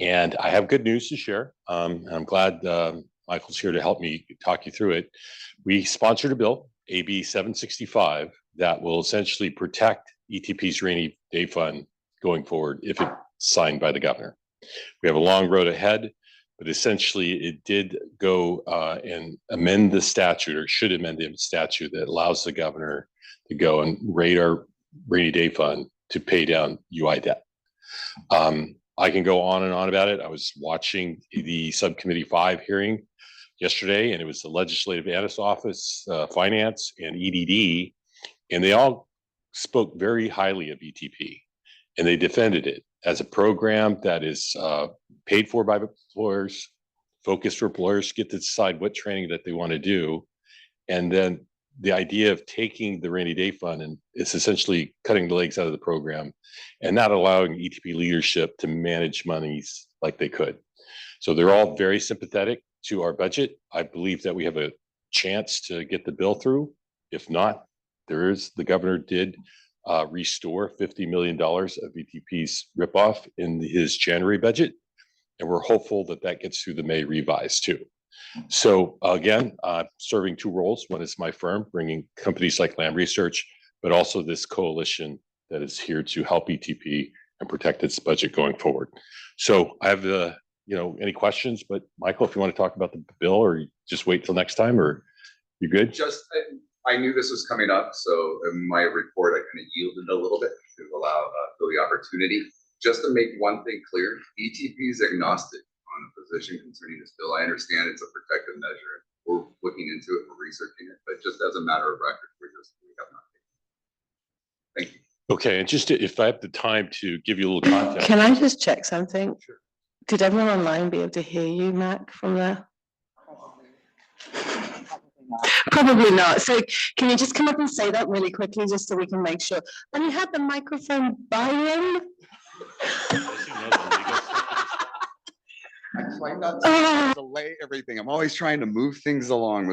And I have good news to share. And I'm glad Michael's here to help me talk you through it. We sponsored a bill, AB 765, that will essentially protect ETP's rainy day fund going forward if it's signed by the governor. We have a long road ahead, but essentially it did go and amend the statute, or should amend the statute that allows the governor to go and rate our rainy day fund to pay down UI debt. I can go on and on about it. I was watching the Subcommittee 5 hearing yesterday, and it was the Legislative Annex Office, Finance, and EDD, and they all spoke very highly of ETP, and they defended it as a program that is paid for by employers, focused for employers, get to decide what training that they want to do, and then the idea of taking the rainy day fund and it's essentially cutting the legs out of the program and not allowing ETP leadership to manage monies like they could. So they're all very sympathetic to our budget. I believe that we have a chance to get the bill through. If not, the governor did restore $50 million of ETP's ripoff in his January budget. And we're hopeful that that gets through the May revise too. So again, serving two roles. One is my firm, bringing companies like Lamb Research, but also this coalition that is here to help ETP and protect its budget going forward. So I have any questions, but Michael, if you want to talk about the bill or just wait till next time, or you good? Just, I knew this was coming up, so in my report, I kind of yielded a little bit to allow for the opportunity. Just to make one thing clear, ETP is agnostic on the position concerning this bill. I understand it's a protective measure. We're looking into it, we're researching it, but just as a matter of record, we have not. Thank you. Okay, and just if I have the time to give you a little context. Can I just check something? Sure. Did everyone online be able to hear you, Mac, from there? Probably not. So can you just come up and say that really quickly, just so we can make sure? And you have the microphone by him? I try not to delay everything. I'm always trying to move things along.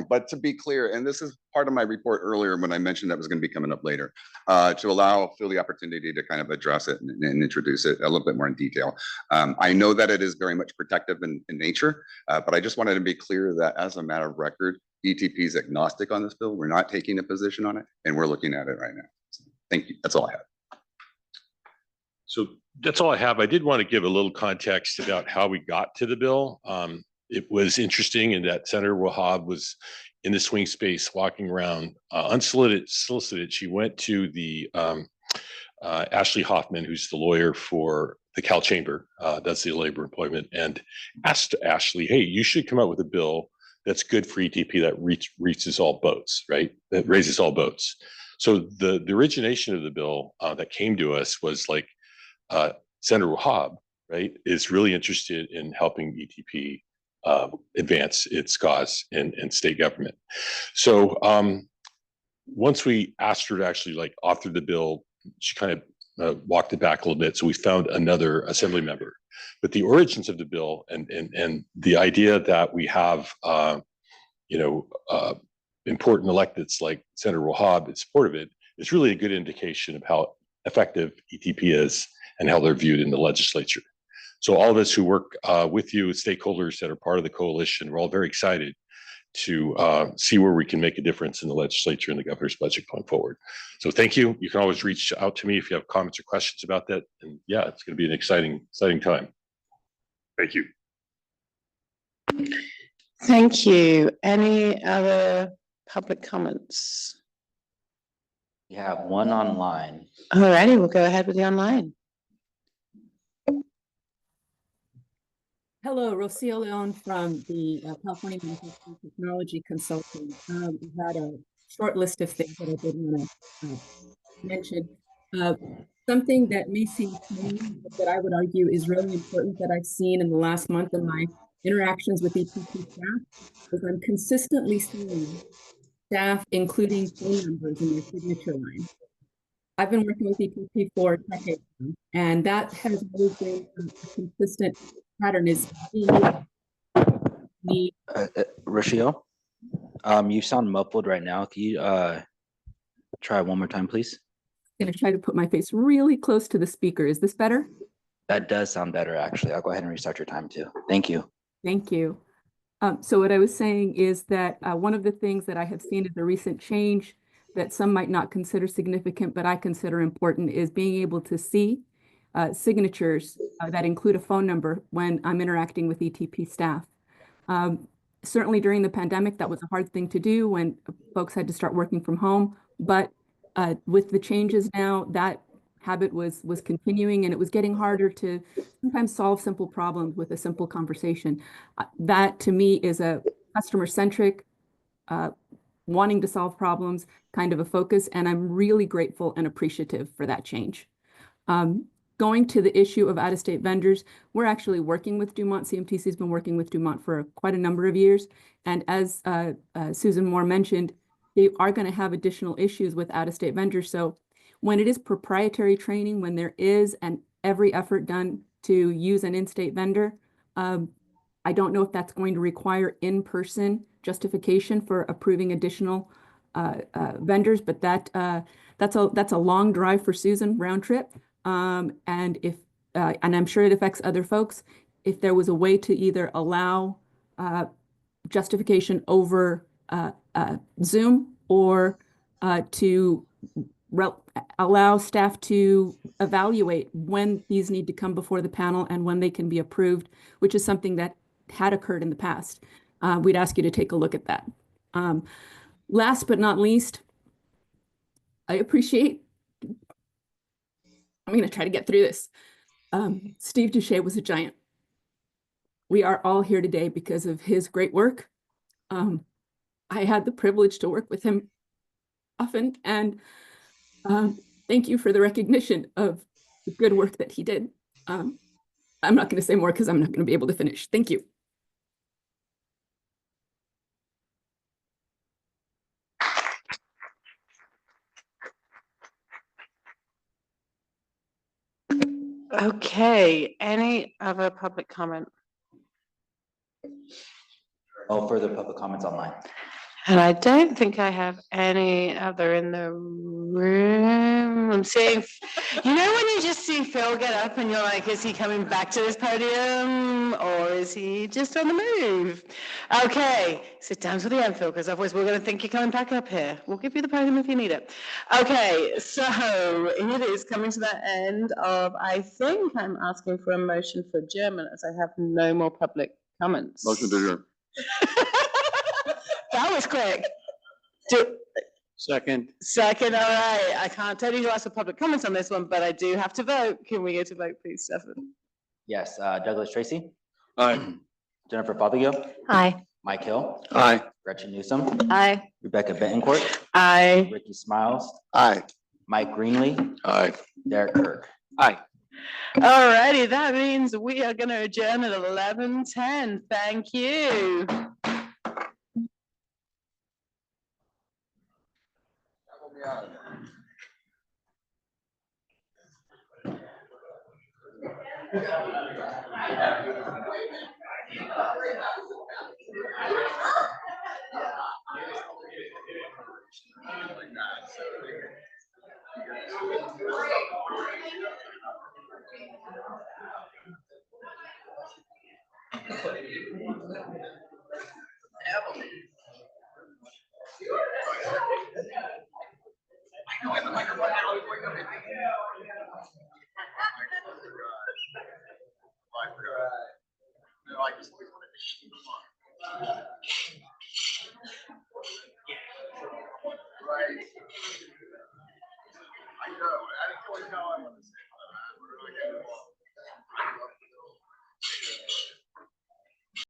But to be clear, and this is part of my report earlier when I mentioned that was going to be coming up later, to allow Phil the opportunity to kind of address it and introduce it a little bit more in detail. I know that it is very much protective in nature, but I just wanted to be clear that as a matter of record, ETP is agnostic on this bill. We're not taking a position on it, and we're looking at it right now. So, thank you. That's all I have. So that's all I have. I did want to give a little context about how we got to the bill. It was interesting in that Senator Wahab was in the swing space walking around unsolicited. She went to the Ashley Hoffman, who's the lawyer for the Cal Chamber, that's the labor employment, and asked Ashley, hey, you should come up with a bill that's good for ETP that reaches all boats, right? That raises all boats. So the origination of the bill that came to us was like, Senator Wahab, right, is really interested in helping ETP advance its cause in state government. So once we asked her to actually author the bill, she kind of walked it back a little bit. So we found another assembly member. But the origins of the bill and the idea that we have important electeds like Senator Wahab in support of it is really a good indication of how effective ETP is and how they're viewed in the legislature. So all of us who work with you, stakeholders that are part of the coalition, we're all very excited to see where we can make a difference in the legislature and the governor's budget going forward. So thank you. You can always reach out to me if you have comments or questions about that. And yeah, it's going to be an exciting time. Thank you. Thank you. Any other public comments? We have one online. Alrighty, we'll go ahead with the online. Hello, Rocio Leon from the California Manufacturing Technology Consulting. We had a short list of things that I did want to mention. Something that may seem tiny, but that I would argue is really important that I've seen in the last month in my interactions with ETP staff is I'm consistently seeing staff including phone numbers in their signature line. I've been working with ETP for decades now, and that has always been a consistent pattern is Rocio, you sound muffled right now. Can you try one more time, please? Gonna try to put my face really close to the speaker. Is this better? That does sound better, actually. I'll go ahead and restart your time too. Thank you. Thank you. So what I was saying is that one of the things that I have seen is a recent change that some might not consider significant, but I consider important is being able to see signatures that include a phone number when I'm interacting with ETP staff. Certainly during the pandemic, that was a hard thing to do when folks had to start working from home. But with the changes now, that habit was continuing, and it was getting harder to sometimes solve simple problems with a simple conversation. That to me is a customer-centric, wanting to solve problems kind of a focus, and I'm really grateful and appreciative for that change. Going to the issue of out-of-state vendors, we're actually working with Dumont. CMTC has been working with Dumont for quite a number of years. And as Susan Moore mentioned, they are going to have additional issues with out-of-state vendors. So when it is proprietary training, when there is every effort done to use an in-state vendor, I don't know if that's going to require in-person justification for approving additional vendors, but that's a long drive for Susan, round trip. And if and I'm sure it affects other folks, if there was a way to either allow justification over Zoom or to allow staff to evaluate when these need to come before the panel and when they can be approved, which is something that had occurred in the past. We'd ask you to take a look at that. Last but not least, I appreciate, I'm going to try to get through this. Steve Duche was a giant. We are all here today because of his great work. I had the privilege to work with him often, and thank you for the recognition of the good work that he did. I'm not going to say more because I'm not going to be able to finish. Thank you. Okay, any other public comment? No further public comments online. And I don't think I have any other in the room. I'm seeing, you know, when you just see Phil get up and you're like, is he coming back to this podium or is he just on the move? Okay, sit down to the end, Phil, because otherwise we're going to think you're coming back up here. We'll give you the podium if you need it. Okay, so it is coming to that end of, I think I'm asking for a motion for adjournment as I have no more public comments. Motion to adjourn. That was quick. Second. Second, all right. I can't tell you to ask for public comments on this one, but I do have to vote. Can we go to vote, please, Stefan? Yes, Douglas Tracy. Aye. Jennifer Fothergill. Aye. Mike Hill. Aye. Gretchen Newsom. Aye. Rebecca Betancourt. Aye. Ricky Smiles. Aye. Mike Greenlee. Aye. Derek Kirk. Aye. All righty, that means we are going to adjourn at 11:10. Thank you. No, I just always wanted to shoot them up. Right. I know, I always know I want to say.